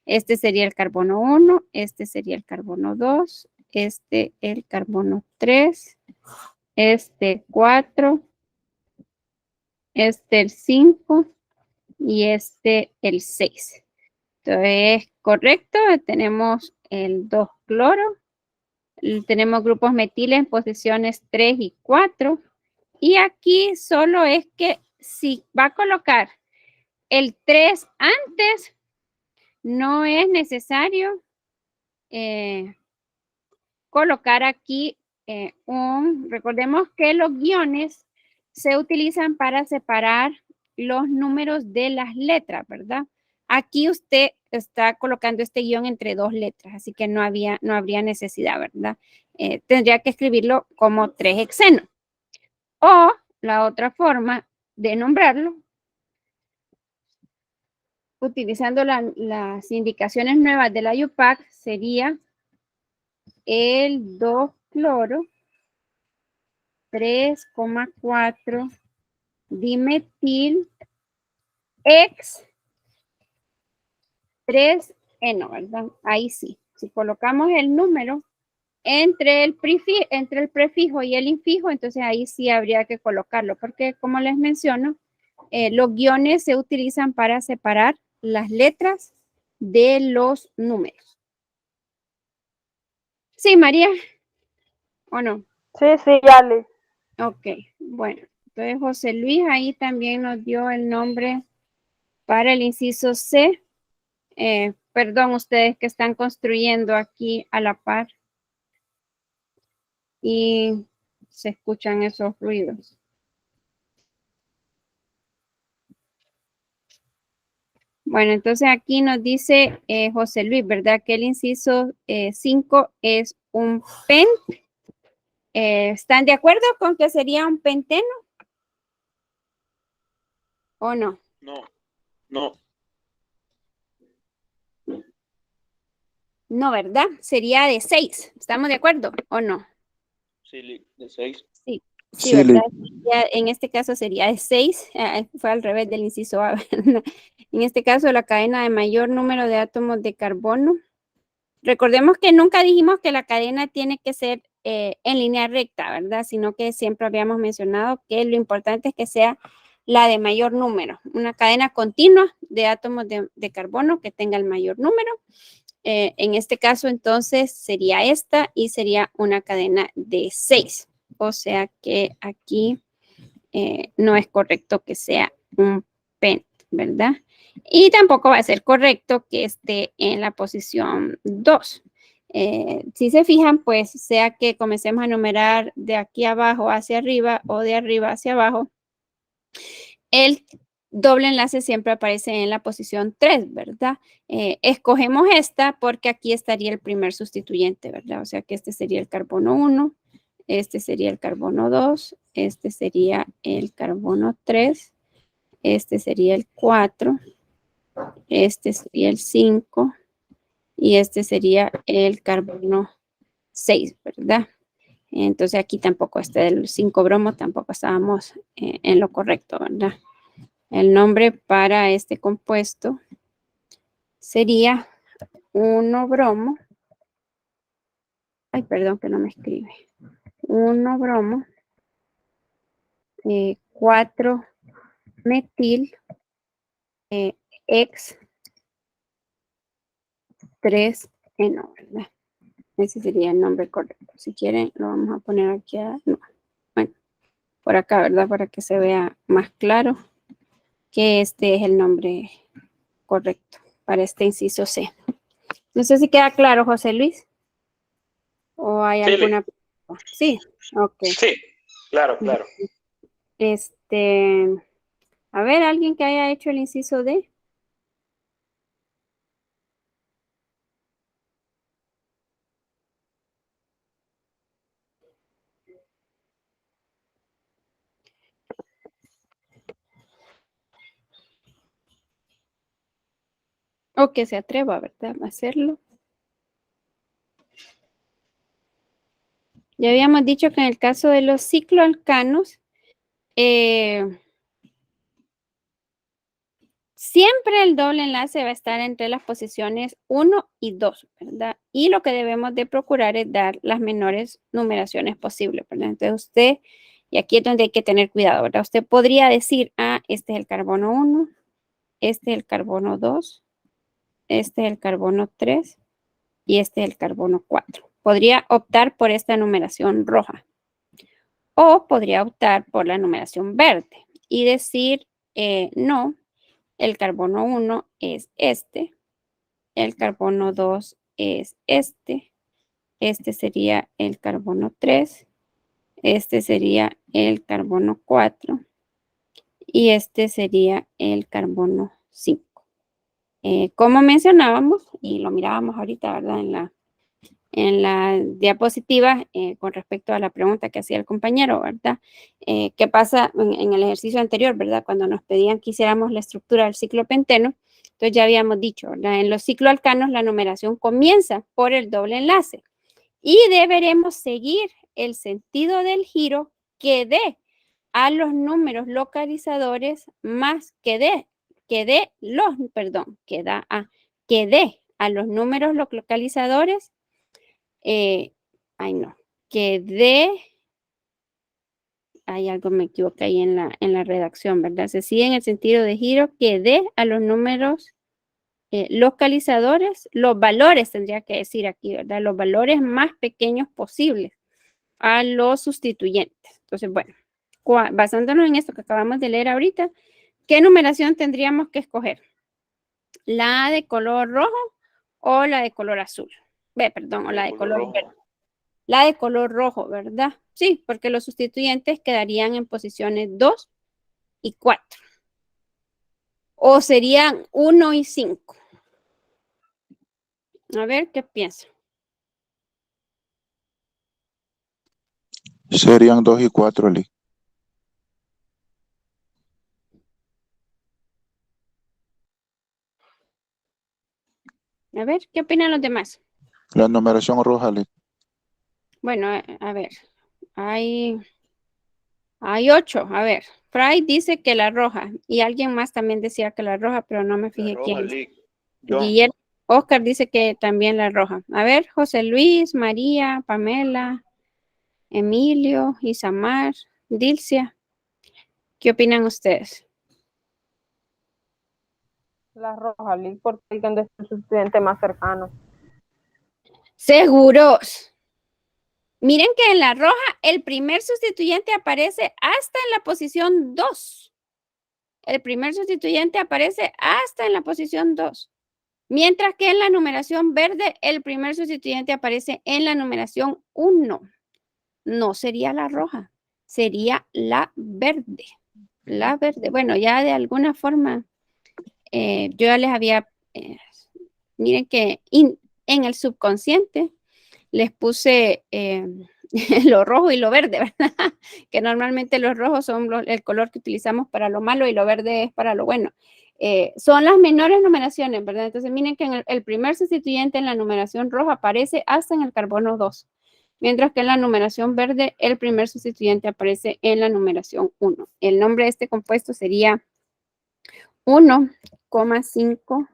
Este sería el carbono 1, este sería el carbono 2, este el carbono 3, este 4, este el 5 y este el 6. Entonces, correcto, tenemos el 2-cloro. Tenemos grupos metiles en posiciones 3 y 4. Y aquí solo es que si va a colocar el 3 antes, no es necesario colocar aquí recordemos que los guiones se utilizan para separar los números de las letras, ¿verdad? Aquí usted está colocando este guión entre dos letras, así que no habría necesidad, ¿verdad? Tendría que escribirlo como 3-hexeno. O la otra forma de nombrarlo, utilizando las indicaciones nuevas de la UPAC, sería el 2-cloro 3,4 dimetil ex 3-eno, ¿verdad? Ahí sí. Si colocamos el número entre el prefijo y el infijo, entonces ahí sí habría que colocarlo, porque como les menciono, los guiones se utilizan para separar las letras de los números. Sí, María, ¿o no? Sí, sí, Ale. Ok, bueno, entonces José Luis ahí también nos dio el nombre para el inciso C. Perdón, ustedes que están construyendo aquí a la par y se escuchan esos ruidos. Bueno, entonces aquí nos dice José Luis, ¿verdad? Que el inciso 5 es un pen. ¿Están de acuerdo con que sería un penteno? ¿O no? No, no. No, ¿verdad? Sería de 6. ¿Estamos de acuerdo o no? Sí, de 6. Sí, Sí, ¿verdad? En este caso sería de 6. Fue al revés del inciso A, ¿verdad? En este caso, la cadena de mayor número de átomos de carbono. Recordemos que nunca dijimos que la cadena tiene que ser en línea recta, ¿verdad? Sino que siempre habíamos mencionado que lo importante es que sea la de mayor número. Una cadena continua de átomos de carbono que tenga el mayor número. En este caso, entonces, sería esta y sería una cadena de 6. O sea que aquí no es correcto que sea un pent, ¿verdad? Y tampoco va a ser correcto que esté en la posición 2. Si se fijan, pues sea que comencemos a numerar de aquí abajo hacia arriba o de arriba hacia abajo, el doble enlace siempre aparece en la posición 3, ¿verdad? Escogemos esta porque aquí estaría el primer sustituyente, ¿verdad? O sea que este sería el carbono 1, este sería el carbono 2, este sería el carbono 3, este sería el 4, este sería el 5 y este sería el carbono 6, ¿verdad? Entonces aquí tampoco está el 5 bromo, tampoco estábamos en lo correcto, ¿verdad? El nombre para este compuesto sería 1 bromo. Ay, perdón que no me escribe. 1 bromo, 4 metil, X, 3 eno, ¿verdad? Ese sería el nombre correcto. Si quieren, lo vamos a poner aquí. No. Bueno, por acá, ¿verdad? Para que se vea más claro que este es el nombre correcto para este inciso C. No sé si queda claro, José Luis. ¿O hay Sí, alguna pregunta? Sí, ok. sí, claro, claro. A ver, alguien que haya hecho el inciso D. O que se atreva, ¿verdad? A hacerlo. Ya habíamos dicho que en el caso de los cicloalcanos, siempre el doble enlace va a estar entre las posiciones 1 y 2, ¿verdad? Y lo que debemos de procurar es dar las menores numeraciones posibles, ¿verdad? Entonces usted, y aquí es donde hay que tener cuidado, ¿verdad? Usted podría decir, este es el carbono 1, este es el carbono 2, este es el carbono 3 y este es el carbono 4. Podría optar por esta numeración roja o podría optar por la numeración verde y decir, no, el carbono 1 es este, el carbono 2 es este sería el carbono 3, este sería el carbono 4 y este sería el carbono 5. Como mencionábamos, y lo mirábamos ahorita, ¿verdad? En la diapositiva con respecto a la pregunta que hacía el compañero, ¿verdad? ¿Qué pasa en el ejercicio anterior, ¿verdad? Cuando nos pedían que hiciéramos la estructura del ciclo penteno, entonces ya habíamos dicho, ¿verdad? En los cicloalcanos la numeración comienza por el doble enlace y deberemos seguir el sentido del giro que dé a los números localizadores más que dé a los números localizadores, que dé, hay algo me equivoqué ahí en la redacción, ¿verdad? Se sigue en el sentido de giro, que dé a los números localizadores, los valores tendría que decir aquí, ¿verdad? Los valores más pequeños posibles a los sustituyentes. Entonces, bueno, basándonos en esto que acabamos de leer ahorita, ¿qué numeración tendríamos que escoger? ¿La de color rojo o la de color azul? Perdón, o la de color verde. La de color rojo, ¿verdad? Sí, porque los sustituyentes quedarían en posiciones 2 y 4. O serían 1 y 5. A ver, ¿qué piensan? Serían 2 y 4, Lee. A ver, ¿qué opinan los demás? La numeración roja, Lee. Bueno, a ver, hay 8. A ver, Fry dice que la roja y alguien más también decía que la roja, pero no me fijé quién. Guillermo, Oscar dice que también la roja. A ver, José Luis, María, Pamela, Emilio, Isamar, Dilcia. ¿Qué opinan ustedes? La roja, Lee, porque es donde está el sustituyente más cercano. Seguros. Miren que en la roja el primer sustituyente aparece hasta en la posición 2. El primer sustituyente aparece hasta en la posición 2. Mientras que en la numeración verde el primer sustituyente aparece en la numeración 1. No sería la roja, sería la verde. La verde. Bueno, ya de alguna forma yo ya les había... miren que en el subconsciente les puse lo rojo y lo verde, ¿verdad? Que normalmente los rojos son el color que utilizamos para lo malo y lo verde es para lo bueno. Son las menores numeraciones, ¿verdad? Entonces miren que el primer sustituyente en la numeración roja aparece hasta en el carbono 2, mientras que en la numeración verde el primer sustituyente aparece en la numeración 1. El nombre de este compuesto sería 1,5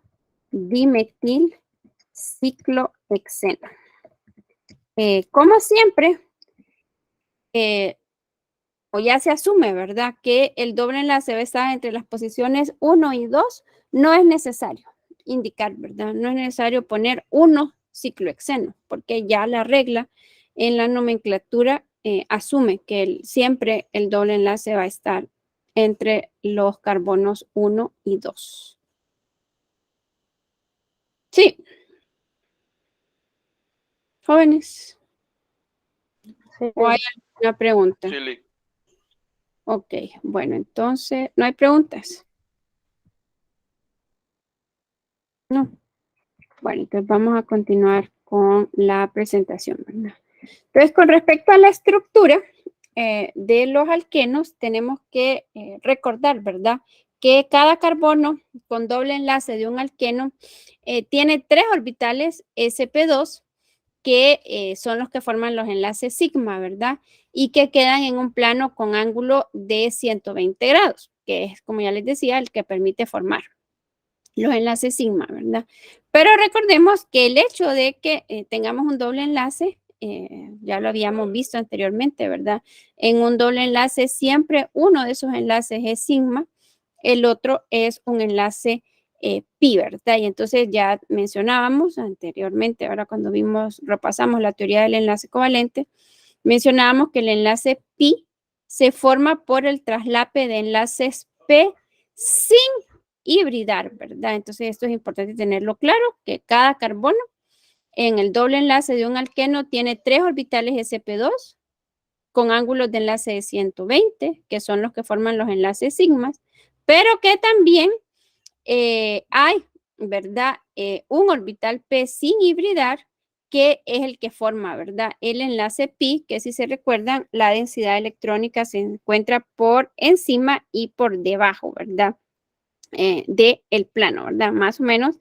dimetil ciclohexeno. Como siempre, o ya se asume, ¿verdad? Que el doble enlace va a estar entre las posiciones 1 y 2, no es necesario indicar, ¿verdad? No es necesario poner 1 ciclohexeno, porque ya la regla en la nomenclatura asume que siempre el doble enlace va a estar entre los carbonos 1 y 2. Sí. Jóvenes. Sí. ¿O hay alguna pregunta? Sí, Lee. Ok, bueno, entonces, ¿no hay preguntas? No. Bueno, entonces vamos a continuar con la presentación, ¿verdad? Entonces, con respecto a la estructura de los alquenos, tenemos que recordar, ¿verdad? Que cada carbono con doble enlace de un alqueno tiene 3 orbitales sp2, que son los que forman los enlaces sigma, ¿verdad? Y que quedan en un plano con ángulo de 120 grados, que es, como ya les decía, el que permite formar los enlaces sigma, ¿verdad? Pero recordemos que el hecho de que tengamos un doble enlace, ya lo habíamos visto anteriormente, ¿verdad? En un doble enlace siempre uno de esos enlaces es sigma, el otro es un enlace pi, ¿verdad? Y entonces ya mencionábamos anteriormente, ahora cuando repasamos la teoría del enlace covalente, mencionábamos que el enlace pi se forma por el traslape de enlaces p sin hibridar, ¿verdad? Entonces esto es importante tenerlo claro, que cada carbono en el doble enlace de un alqueno tiene 3 orbitales sp2 con ángulos de enlace de 120, que son los que forman los enlaces sigmas, pero que también hay, ¿verdad? Un orbital p sin hibridar, que es el que forma, ¿verdad? El enlace pi, que si se recuerdan, la densidad electrónica se encuentra por encima y por debajo, ¿verdad? Del plano, ¿verdad? Más o menos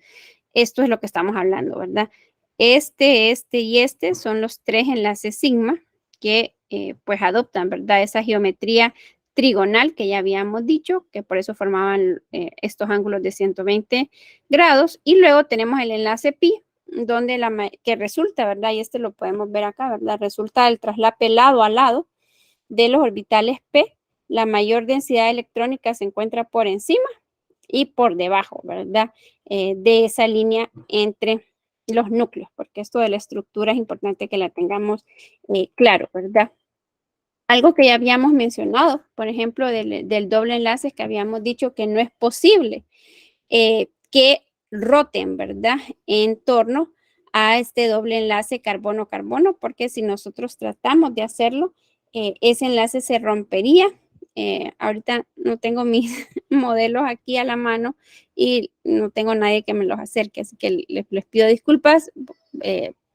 esto es lo que estamos hablando, ¿verdad? Este y este son los 3 enlaces sigma que pues adoptan, ¿verdad? Esa geometría trigonal, que ya habíamos dicho, que por eso formaban estos ángulos de 120 grados. Y luego tenemos el enlace pi, donde que resulta, ¿verdad? Y este lo podemos ver acá, ¿verdad? Resulta del traslape lado a lado de los orbitales p. La mayor densidad electrónica se encuentra por encima y por debajo, ¿verdad? De esa línea entre los núcleos, porque esto de la estructura es importante que la tengamos claro, ¿verdad? Algo que ya habíamos mencionado, por ejemplo, del doble enlace, es que habíamos dicho que no es posible que roten, ¿verdad? En torno a este doble enlace carbono-carbono, porque si nosotros tratamos de hacerlo, ese enlace se rompería. Ahorita no tengo mis modelos aquí a la mano y no tengo nadie que me los acerque, así que les pido disculpas.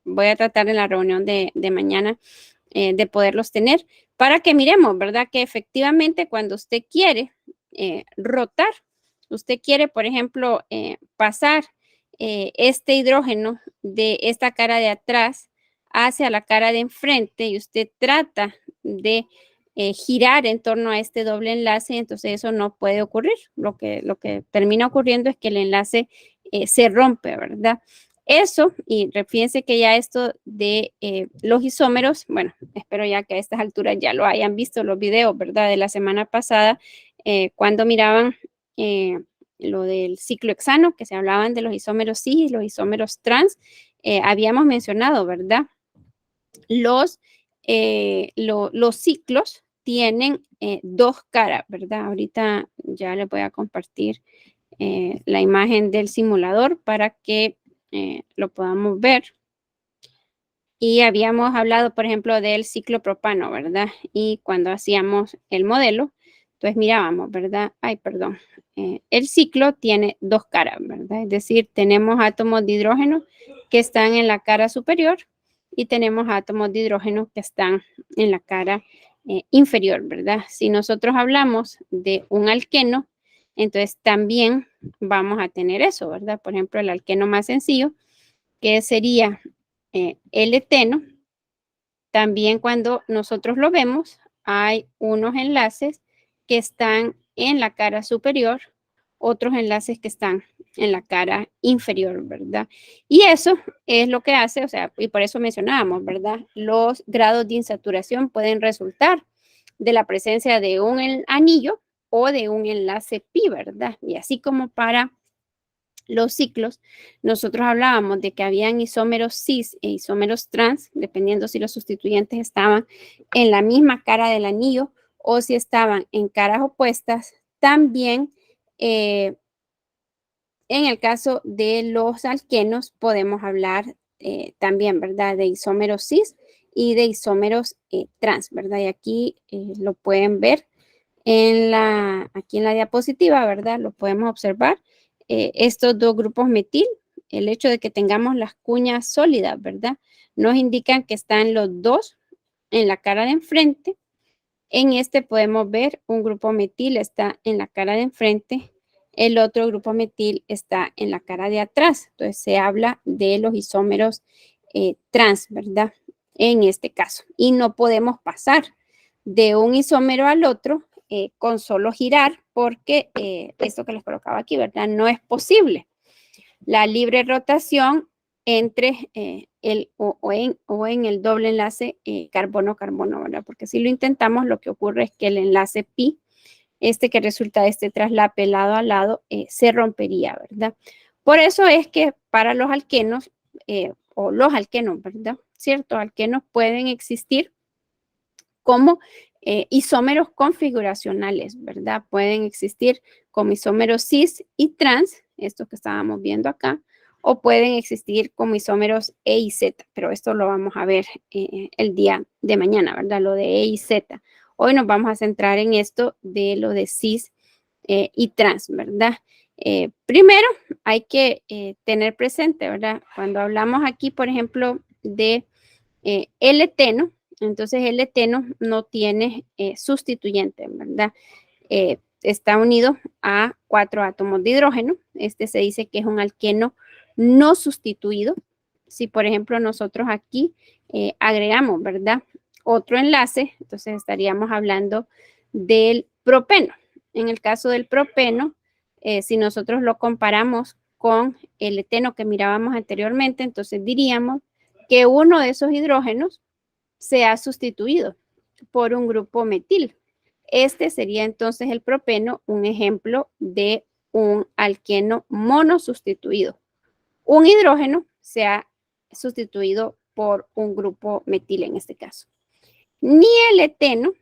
Voy a tratar en la reunión de mañana de poderlos tener para que miremos, ¿verdad? Que efectivamente cuando usted quiere rotar, usted quiere, por ejemplo, pasar este hidrógeno de esta cara de atrás hacia la cara de enfrente y usted trata de girar en torno a este doble enlace, entonces eso no puede ocurrir. Lo que termina ocurriendo es que el enlace se rompe, ¿verdad? Eso, y fíjense que ya esto de los isómeros, bueno, espero ya que a estas alturas ya lo hayan visto los videos, ¿verdad? De la semana pasada, cuando miraban lo del ciclo hexano, que se hablaban de los isómeros cis y los isómeros trans, habíamos mencionado, ¿verdad? Los ciclos tienen dos caras, ¿verdad? Ahorita ya les voy a compartir la imagen del simulador para que lo podamos ver. Y habíamos hablado, por ejemplo, del ciclo propano, ¿verdad? Y cuando hacíamos el modelo, entonces mirábamos, ¿verdad? Ay, perdón. El ciclo tiene dos caras, ¿verdad? Es decir, tenemos átomos de hidrógeno que están en la cara superior y tenemos átomos de hidrógeno que están en la cara inferior, ¿verdad? Si nosotros hablamos de un alqueno, entonces también vamos a tener eso, ¿verdad? Por ejemplo, el alqueno más sencillo, que sería el eteno. También cuando nosotros lo vemos, hay unos enlaces que están en la cara superior, otros enlaces que están en la cara inferior, ¿verdad? Y eso es lo que hace, o sea, y por eso mencionábamos, ¿verdad? Los grados de insaturación pueden resultar de la presencia de un anillo o de un enlace pi, ¿verdad? Y así como para los ciclos, nosotros hablábamos de que habían isómeros cis e isómeros trans, dependiendo si los sustituyentes estaban en la misma cara del anillo o si estaban en caras opuestas. También en el caso de los alquenos podemos hablar también, ¿verdad? De isómeros cis y de isómeros trans, ¿verdad? Y aquí lo pueden ver aquí en la diapositiva, ¿verdad? Lo podemos observar. Estos dos grupos metil, el hecho de que tengamos las cuñas sólidas, ¿verdad? Nos indican que están los dos en la cara de enfrente. En este podemos ver un grupo metil está en la cara de enfrente, el otro grupo metil está en la cara de atrás. Entonces se habla de los isómeros trans, ¿verdad? En este caso. Y no podemos pasar de un isómero al otro con solo girar, porque esto que les colocaba aquí, ¿verdad? No es posible. La libre rotación entre en el doble enlace carbono-carbono, ¿verdad? Porque si lo intentamos, lo que ocurre es que el enlace pi, este que resulta de este traslape lado a lado, se rompería, ¿verdad? Por eso es que para los alquenos, o los alquenos, ¿verdad? Ciertos alquenos pueden existir como isómeros configuracionales, ¿verdad? Pueden existir como isómeros cis y trans, estos que estábamos viendo acá, o pueden existir como isómeros E y Z, pero esto lo vamos a ver el día de mañana, ¿verdad? Lo de E y Z. Hoy nos vamos a centrar en esto de lo de cis y trans, ¿verdad? Primero, hay que tener presente, ¿verdad? Cuando hablamos aquí, por ejemplo, de el eteno, entonces el eteno no tiene sustituyente, ¿verdad? Está unido a 4 átomos de hidrógeno. Este se dice que es un alqueno no sustituido. Si, por ejemplo, nosotros aquí agregamos, ¿verdad? Otro enlace, entonces estaríamos hablando del propeno. En el caso del propeno, si nosotros lo comparamos con el eteno que mirábamos anteriormente, entonces diríamos que uno de esos hidrógenos se ha sustituido por un grupo metil. Este sería entonces el propeno, un ejemplo de un alqueno monosustituido. Un hidrógeno se ha sustituido por un grupo metil en este caso. Ni el eteno,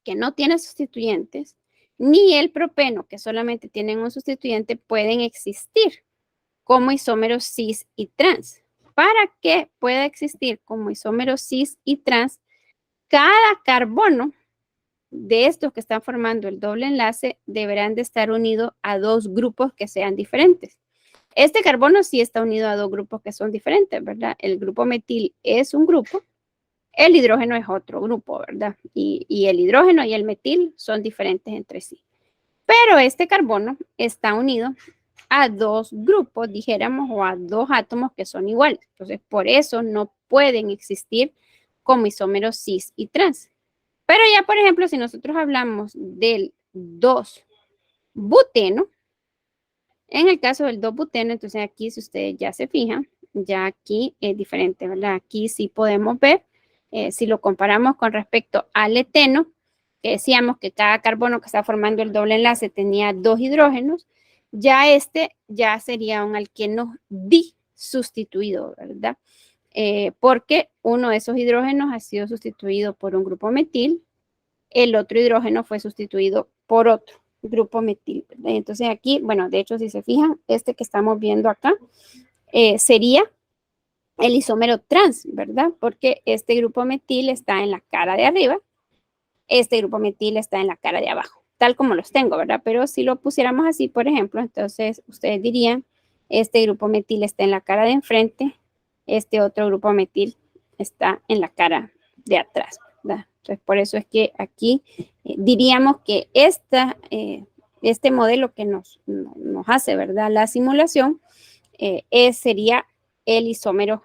que no tiene sustituyentes, ni el propeno, que solamente tienen un sustituyente, pueden existir como isómeros cis y trans. Para que pueda existir como isómeros cis y trans, cada carbono de estos que están formando el doble enlace deberán de estar unidos a dos grupos que sean diferentes. Este carbono sí está unido a dos grupos que son diferentes, ¿verdad? El grupo metil es un grupo, el hidrógeno es otro grupo, ¿verdad? Y el hidrógeno y el metil son diferentes entre sí. Pero este carbono está unido a dos grupos, dijéramos, o a dos átomos que son iguales. Entonces, por eso no pueden existir como isómeros cis y trans. Pero ya, por ejemplo, si nosotros hablamos del 2-buteno, en el caso del 2-buteno, entonces aquí, si ustedes ya se fijan, ya aquí es diferente, ¿verdad? Aquí sí podemos ver, si lo comparamos con respecto al eteno, que decíamos que cada carbono que está formando el doble enlace tenía dos hidrógenos, ya este ya sería un alqueno disustituido, ¿verdad? Porque uno de esos hidrógenos ha sido sustituido por un grupo metil, el otro hidrógeno fue sustituido por otro grupo metil. Entonces aquí, bueno, de hecho, si se fijan, este que estamos viendo acá sería el isómero trans, ¿verdad? Porque este grupo metil está en la cara de arriba, este grupo metil está en la cara de abajo, tal como los tengo, ¿verdad? Pero si lo pusiéramos así, por ejemplo, entonces ustedes dirían, este grupo metil está en la cara de enfrente, este otro grupo metil está en la cara de atrás, ¿verdad? Entonces, por eso es que aquí diríamos que este modelo que nos hace, ¿verdad? La simulación sería el isómero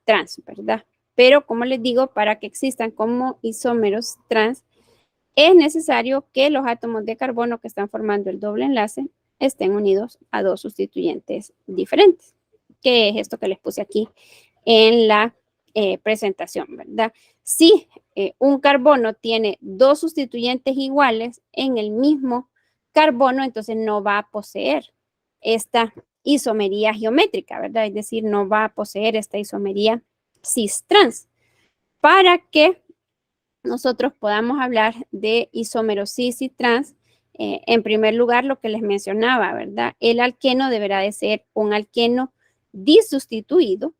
trans, ¿verdad? Pero, como les digo, para que existan como isómeros trans, es necesario que los átomos de carbono que están formando el doble enlace estén unidos a dos sustituyentes diferentes, que es esto que les puse aquí en la presentación, ¿verdad? Si un carbono tiene dos sustituyentes iguales en el mismo carbono, entonces no va a poseer esta isomería geométrica, ¿verdad? Es decir, no va a poseer esta isomería cis-trans. Para que nosotros podamos hablar de isómeros cis y trans, en primer lugar, lo que les mencionaba, ¿verdad? El alqueno deberá de ser un alqueno disustituido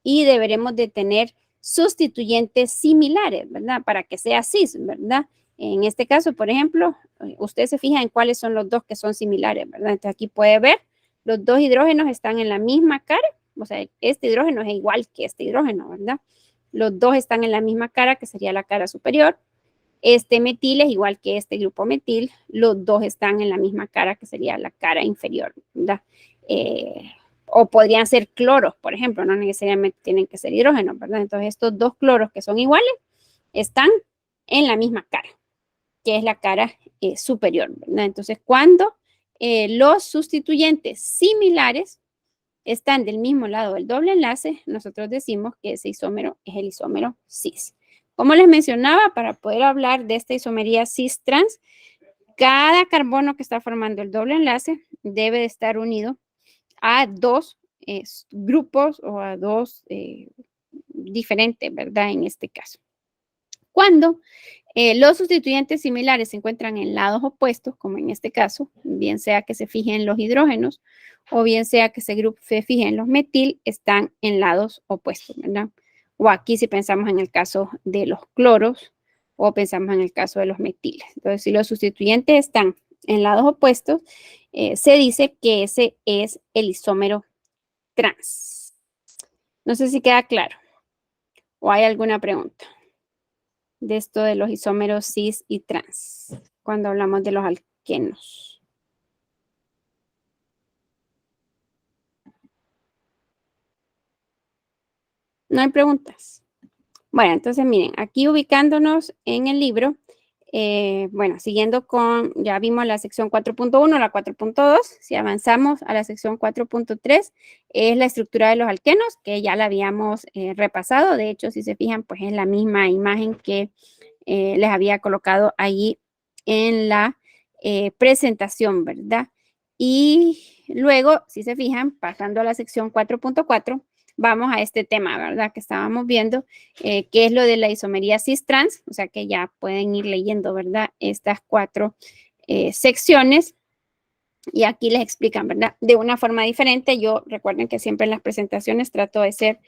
y deberemos de tener sustituyentes similares, ¿verdad? Para que sea cis, ¿verdad? En este caso, por ejemplo, usted se fija en cuáles son los dos que son similares, ¿verdad? Entonces aquí puede ver, los dos hidrógenos están en la misma cara, o sea, este hidrógeno es igual que este hidrógeno, ¿verdad? Los dos están en la misma cara, que sería la cara superior. Este metil es igual que este grupo metil. Los dos están en la misma cara, que sería la cara inferior, ¿verdad? O podrían ser cloros, por ejemplo, no necesariamente tienen que ser hidrógenos, ¿verdad? Entonces, estos dos cloros que son iguales están en la misma cara, que es la cara superior, ¿verdad? Entonces, cuando los sustituyentes similares están del mismo lado del doble enlace, nosotros decimos que ese isómero es el isómero cis. Como les mencionaba, para poder hablar de esta isomería cis-trans, cada carbono que está formando el doble enlace debe de estar unido a dos grupos o a dos diferentes, ¿verdad? En este caso. Cuando los sustituyentes similares se encuentran en lados opuestos, como en este caso, bien sea que se fije en los hidrógenos o bien sea que se fije en los metil, están en lados opuestos, ¿verdad? O aquí si pensamos en el caso de los cloros o pensamos en el caso de los metiles. Entonces, si los sustituyentes están en lados opuestos, se dice que ese es el isómero trans. No sé si queda claro o hay alguna pregunta de esto de los isómeros cis y trans, cuando hablamos de los alquenos. ¿No hay preguntas? Bueno, entonces miren, aquí ubicándonos en el libro, Bueno, siguiendo con, ya vimos la sección 4.1, la 4.2, si avanzamos a la sección 4.3, es la estructura de los alquenos, que ya la habíamos repasado. De hecho, si se fijan, pues es la misma imagen que les había colocado allí en la presentación, ¿verdad? Y luego, si se fijan, pasando a la sección 4.4, vamos a este tema, ¿verdad? Que estábamos viendo, que es lo de la isomería cis-trans, o sea que ya pueden ir leyendo, ¿verdad? Estas 4 secciones. Y aquí les explican, ¿verdad? De una forma diferente. Yo recuerden que siempre en las presentaciones trato de ser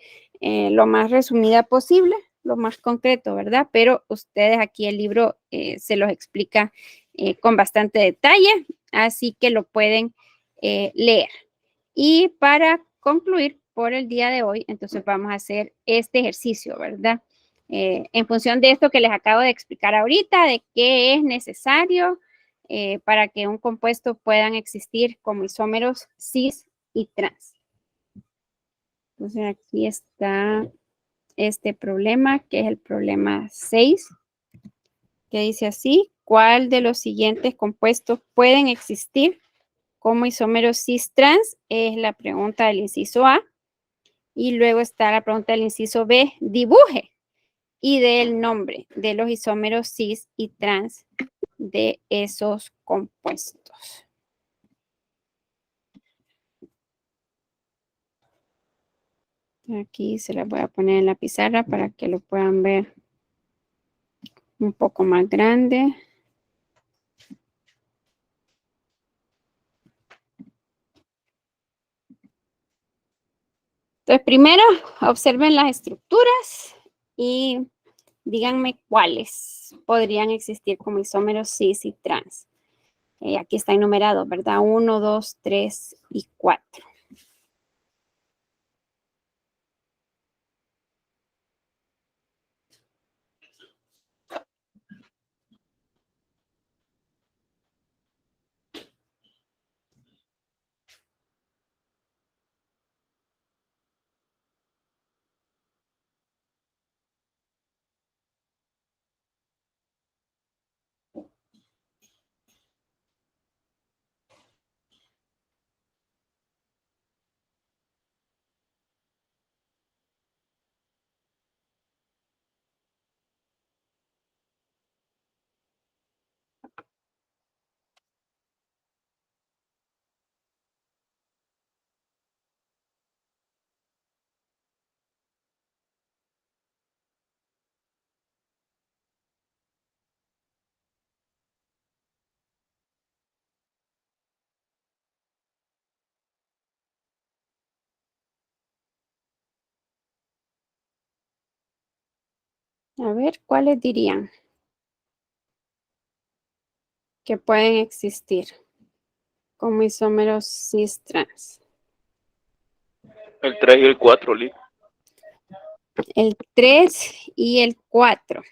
lo más resumida posible, lo más concreto, ¿verdad? Pero ustedes aquí el libro se los explica con bastante detalle, así que lo pueden leer. Y para concluir por el día de hoy, entonces vamos a hacer este ejercicio, ¿verdad? En función de esto que les acabo de explicar ahorita, de qué es necesario para que un compuesto puedan existir como isómeros cis y trans. Entonces aquí está este problema, que es el problema 6, que dice así: ¿cuál de los siguientes compuestos pueden existir como isómeros cis-trans? Es la pregunta del inciso A. Y luego está la pregunta del inciso B: dibuje y dé el nombre de los isómeros cis y trans de esos compuestos. Aquí se las voy a poner en la pizarra para que lo puedan ver un poco más grande. Entonces, primero, observen las estructuras y díganme cuáles podrían existir como isómeros cis y trans. Aquí está enumerado, ¿verdad? 1, 2, 3 y 4. A ver, ¿cuáles dirían que pueden existir como isómeros cis-trans? El 3 y el 4, Lee. El 3 y el 4.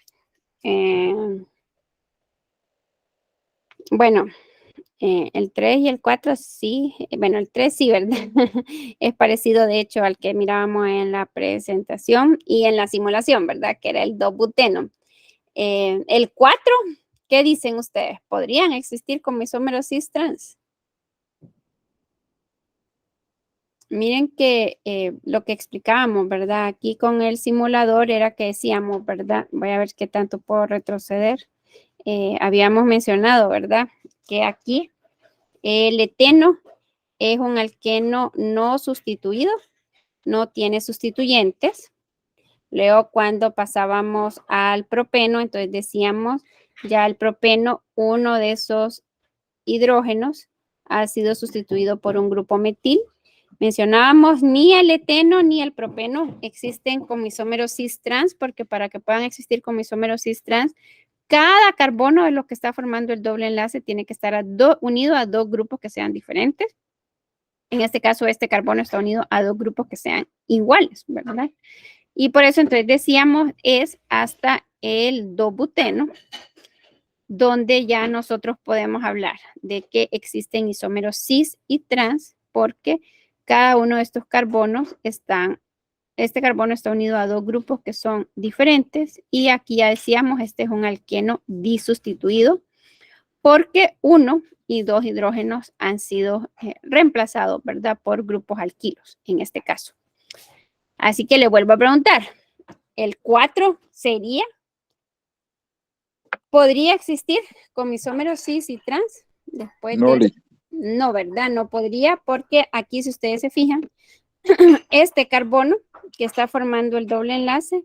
Bueno, el 3 y el 4 sí, bueno, el 3 sí, ¿verdad? Es parecido, de hecho, al que mirábamos en la presentación y en la simulación, ¿verdad? Que era el 2-buteno. El 4, ¿qué dicen ustedes? ¿Podrían existir como isómeros cis-trans? Miren que lo que explicábamos, ¿verdad? Aquí con el simulador era que decíamos, ¿verdad? Voy a ver qué tanto puedo retroceder. Habíamos mencionado, ¿verdad? Que aquí el eteno es un alqueno no sustituido, no tiene sustituyentes. Luego, cuando pasábamos al propeno, entonces decíamos, ya el propeno, uno de esos hidrógenos ha sido sustituido por un grupo metil. Mencionábamos ni el eteno ni el propeno existen como isómeros cis-trans, porque para que puedan existir como isómeros cis-trans, cada carbono de lo que está formando el doble enlace tiene que estar unido a 2 grupos que sean diferentes. En este caso, este carbono está unido a 2 grupos que sean iguales, ¿verdad? Y por eso entonces decíamos es hasta el 2-buteno, donde ya nosotros podemos hablar de que existen isómeros cis y trans, porque cada uno de estos carbonos están este carbono está unido a dos grupos que son diferentes y aquí ya decíamos, este es un alqueno disustituido porque 1 y 2 hidrógenos han sido reemplazados, ¿verdad? Por grupos alquilos en este caso. Así que le vuelvo a preguntar, ¿el 4 sería? ¿Podría existir con isómeros cis y trans? Después No, Lick. no, ¿verdad? No podría porque aquí, si ustedes se fijan, este carbono que está formando el doble enlace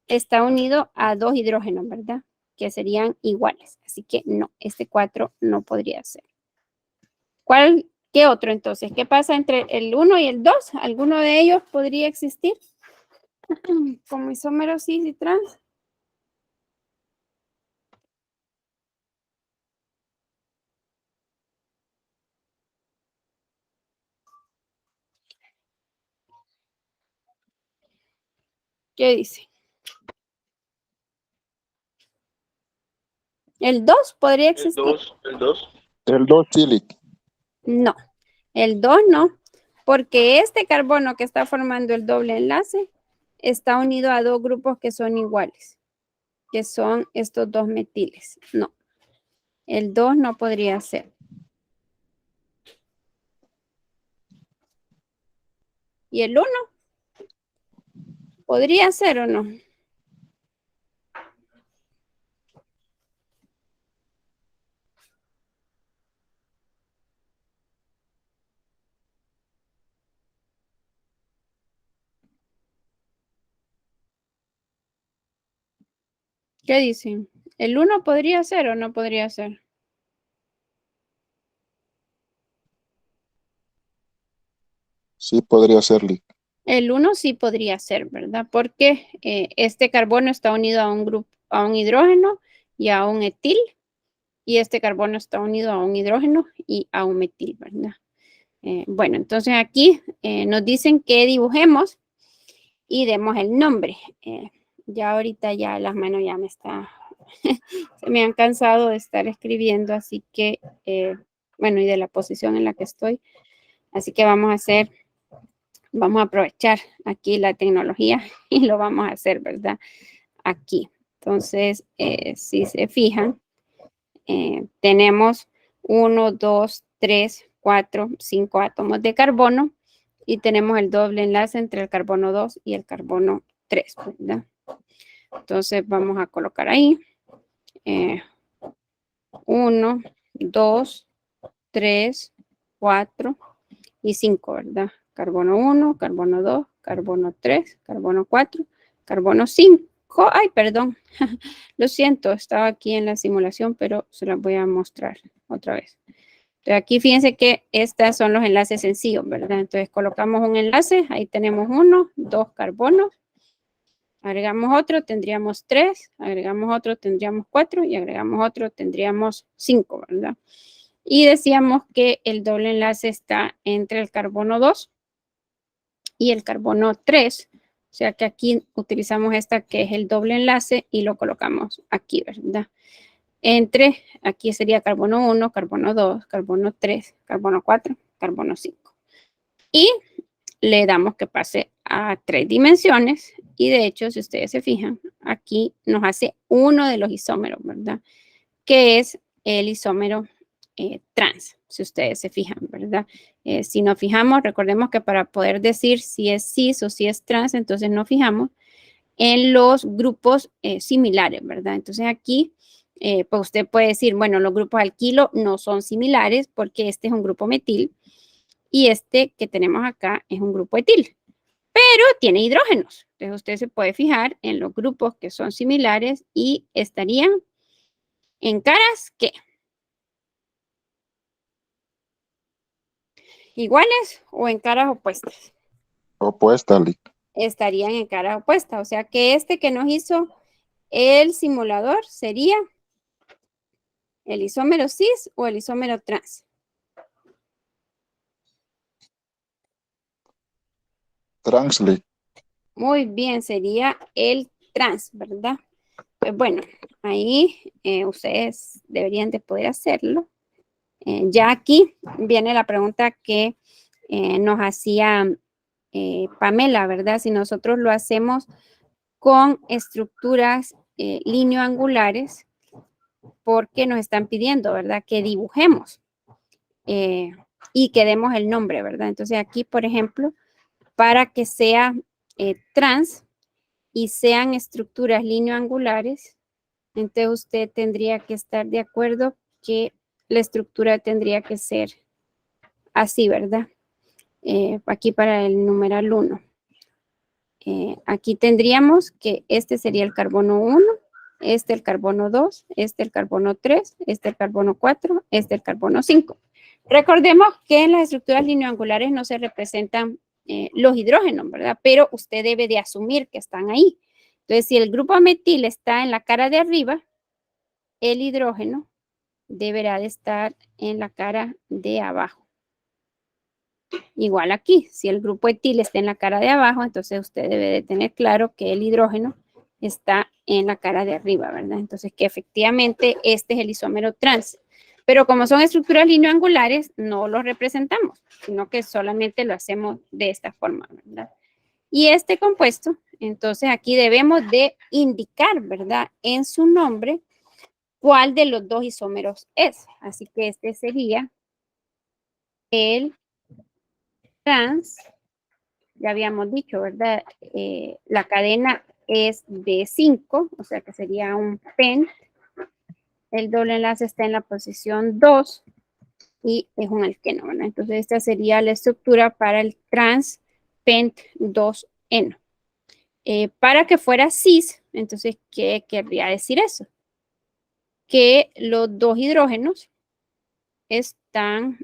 está unido a dos hidrógenos, ¿verdad? Que serían iguales. Así que no, este 4 no podría ser. ¿Qué otro entonces? ¿Qué pasa entre el 1 y el 2? ¿Alguno de ellos podría existir como isómeros cis y trans? ¿Qué dice? ¿El 2 podría El existir? 2, el 2. El 2 sí, Lick. No, el 2 no, porque este carbono que está formando el doble enlace está unido a dos grupos que son iguales, que son estos dos metiles. No, el 2 no podría ser. ¿Y el 1? ¿Podría ser o no? ¿Qué dicen? ¿El 1 podría ser o no podría ser? Sí podría ser, Lick. El 1 sí podría ser, ¿verdad? Porque este carbono está unido a un grupo, a un hidrógeno y a un etil, y este carbono está unido a un hidrógeno y a un metil, ¿verdad? Bueno, entonces aquí nos dicen que dibujemos y demos el nombre. Ya ahorita ya las manos ya se me han cansado de estar escribiendo, así que, bueno, y de la posición en la que estoy. Así que vamos a aprovechar aquí la tecnología y lo vamos a hacer, ¿verdad? Aquí. Entonces, si se fijan, tenemos 1, 2, 3, 4, 5 átomos de carbono y tenemos el doble enlace entre el carbono 2 y el carbono 3, ¿verdad? Entonces vamos a colocar ahí 1, 2, 3, 4 y 5, ¿verdad? Carbono 1, carbono 2, carbono 3, carbono 4, carbono 5. Ay, perdón. Lo siento, estaba aquí en la simulación, pero se las voy a mostrar otra vez. Entonces aquí fíjense que estos son los enlaces sencillos, ¿verdad? Entonces colocamos un enlace, ahí tenemos 1, 2 carbonos. Agregamos otro, tendríamos 3, agregamos otro, tendríamos 4 y agregamos otro, tendríamos 5, ¿verdad? Y decíamos que el doble enlace está entre el carbono 2 y el carbono 3. O sea que aquí utilizamos esta que es el doble enlace y lo colocamos aquí, ¿verdad? Aquí sería carbono 1, carbono 2, carbono 3, carbono 4, carbono 5. Y le damos que pase a 3 dimensiones y de hecho, si ustedes se fijan, aquí nos hace uno de los isómeros, ¿verdad? Que es el isómero trans, si ustedes se fijan, ¿verdad? Si nos fijamos, recordemos que para poder decir si es cis o si es trans, entonces nos fijamos en los grupos similares, ¿verdad? Entonces aquí, pues usted puede decir, bueno, los grupos alquilo no son similares porque este es un grupo metil y este que tenemos acá es un grupo etil, pero tiene hidrógenos. Entonces usted se puede fijar en los grupos que son similares y estarían en caras que iguales o en caras opuestas. Opuesta, Lick. Estarían en caras opuestas. O sea que este que nos hizo el simulador sería el isómero cis o el isómero trans. Trans, Lick. Muy bien, sería el trans, ¿verdad? Pues bueno, ahí ustedes deberían de poder hacerlo. Ya aquí viene la pregunta que nos hacía Pamela, ¿verdad? Si nosotros lo hacemos con estructuras lineoangulares, porque nos están pidiendo, ¿verdad? Que dibujemos y que demos el nombre, ¿verdad? Entonces aquí, por ejemplo, para que sea trans y sean estructuras lineoangulares, entonces usted tendría que estar de acuerdo que la estructura tendría que ser así, ¿verdad? Aquí para el numeral 1. Aquí tendríamos que este sería el carbono 1, este el carbono 2, este el carbono 3, este el carbono 4, este el carbono 5. Recordemos que en las estructuras lineoangulares no se representan los hidrógenos, ¿verdad? Pero usted debe de asumir que están ahí. Entonces, si el grupo metil está en la cara de arriba, el hidrógeno deberá de estar en la cara de abajo. Igual aquí, si el grupo etil está en la cara de abajo, entonces usted debe de tener claro que el hidrógeno está en la cara de arriba, ¿verdad? Entonces que efectivamente este es el isómero trans. Pero como son estructuras lineoangulares, no lo representamos, sino que solamente lo hacemos de esta forma, ¿verdad? Y este compuesto, entonces aquí debemos de indicar, ¿verdad? En su nombre, cuál de los dos isómeros es. Así que este sería el trans, ya habíamos dicho, ¿verdad? La cadena es de 5, o sea que sería un pent. El doble enlace está en la posición 2 y es un alqueno, ¿verdad? Entonces esta sería la estructura para el trans pent 2N. Para que fuera cis, entonces, ¿qué querría decir eso? Que los dos hidrógenos están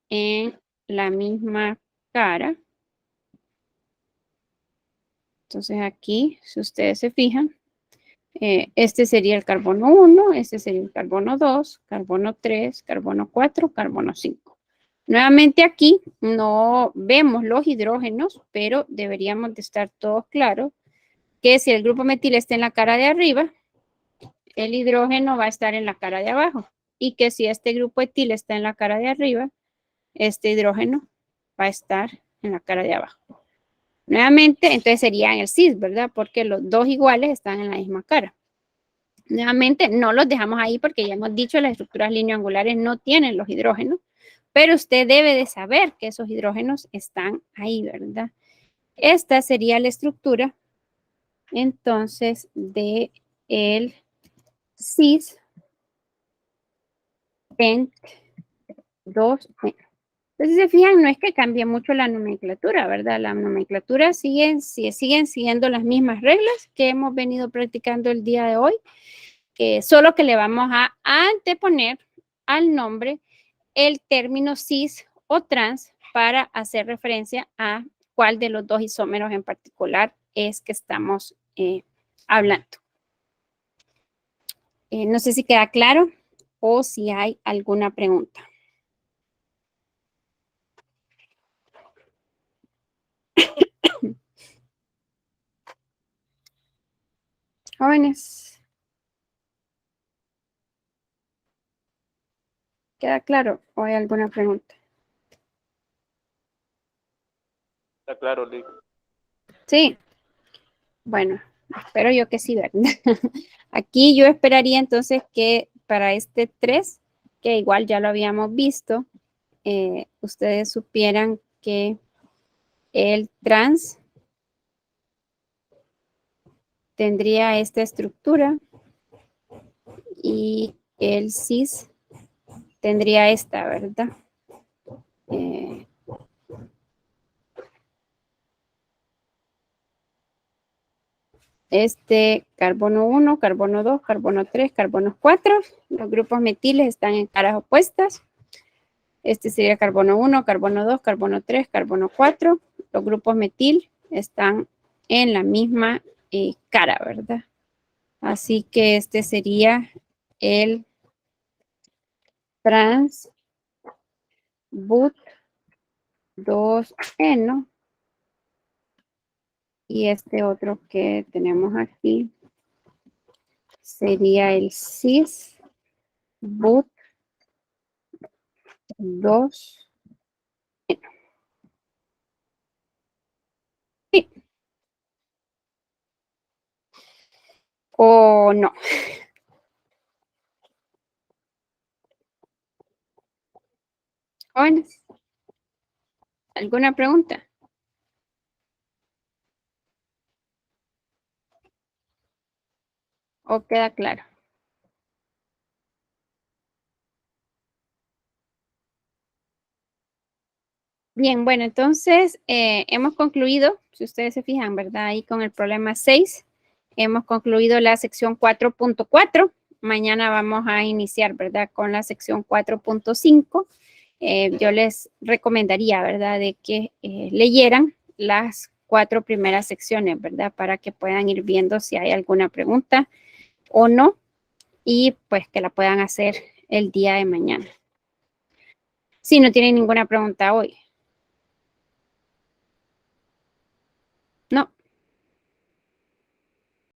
en la misma cara. Entonces aquí, si ustedes se fijan, este sería el carbono 1, este sería el carbono 2, carbono 3, carbono 4, carbono 5. Nuevamente aquí no vemos los hidrógenos, pero deberíamos de estar todos claros que si el grupo metil está en la cara de arriba, el hidrógeno va a estar en la cara de abajo. Y que si este grupo etil está en la cara de arriba, este hidrógeno va a estar en la cara de abajo. Nuevamente, entonces sería en el cis, ¿verdad? Porque los dos iguales están en la misma cara. Nuevamente, no los dejamos ahí porque ya hemos dicho las estructuras lineoangulares no tienen los hidrógenos, pero usted debe de saber que esos hidrógenos están ahí, ¿verdad? Esta sería la estructura, entonces, de el cis pent 2. Entonces, si se fijan, no es que cambie mucho la nomenclatura, ¿verdad? La nomenclatura siguen siguiendo las mismas reglas que hemos venido practicando el día de hoy, solo que le vamos a anteponer al nombre el término cis o trans para hacer referencia a cuál de los dos isómeros en particular es que estamos hablando. No sé si queda claro o si hay alguna pregunta. Jóvenes, ¿queda claro o hay alguna pregunta? Está claro, Lick. Sí. Bueno, espero yo que sí, ¿verdad? Aquí yo esperaría entonces que para este 3, que igual ya lo habíamos visto, ustedes supieran que el trans tendría esta estructura y el cis tendría esta, ¿verdad? Este carbono 1, carbono 2, carbono 3, carbono 4. Los grupos metiles están en caras opuestas. Este sería carbono 1, carbono 2, carbono 3, carbono 4. Los grupos metil están en la misma cara, ¿verdad? Así que este sería el trans but 2N. Y este otro que tenemos aquí sería el cis but 2. o no. Jóvenes, ¿alguna pregunta? ¿O queda claro? Bien, bueno, entonces hemos concluido, si ustedes se fijan, ¿verdad? Ahí con el problema 6, hemos concluido la sección 4.4. Mañana vamos a iniciar, ¿verdad? Con la sección 4.5. Yo les recomendaría, ¿verdad? De que leyeran las 4 primeras secciones, ¿verdad? Para que puedan ir viendo si hay alguna pregunta o no y pues que la puedan hacer el día de mañana. Si no tienen ninguna pregunta hoy.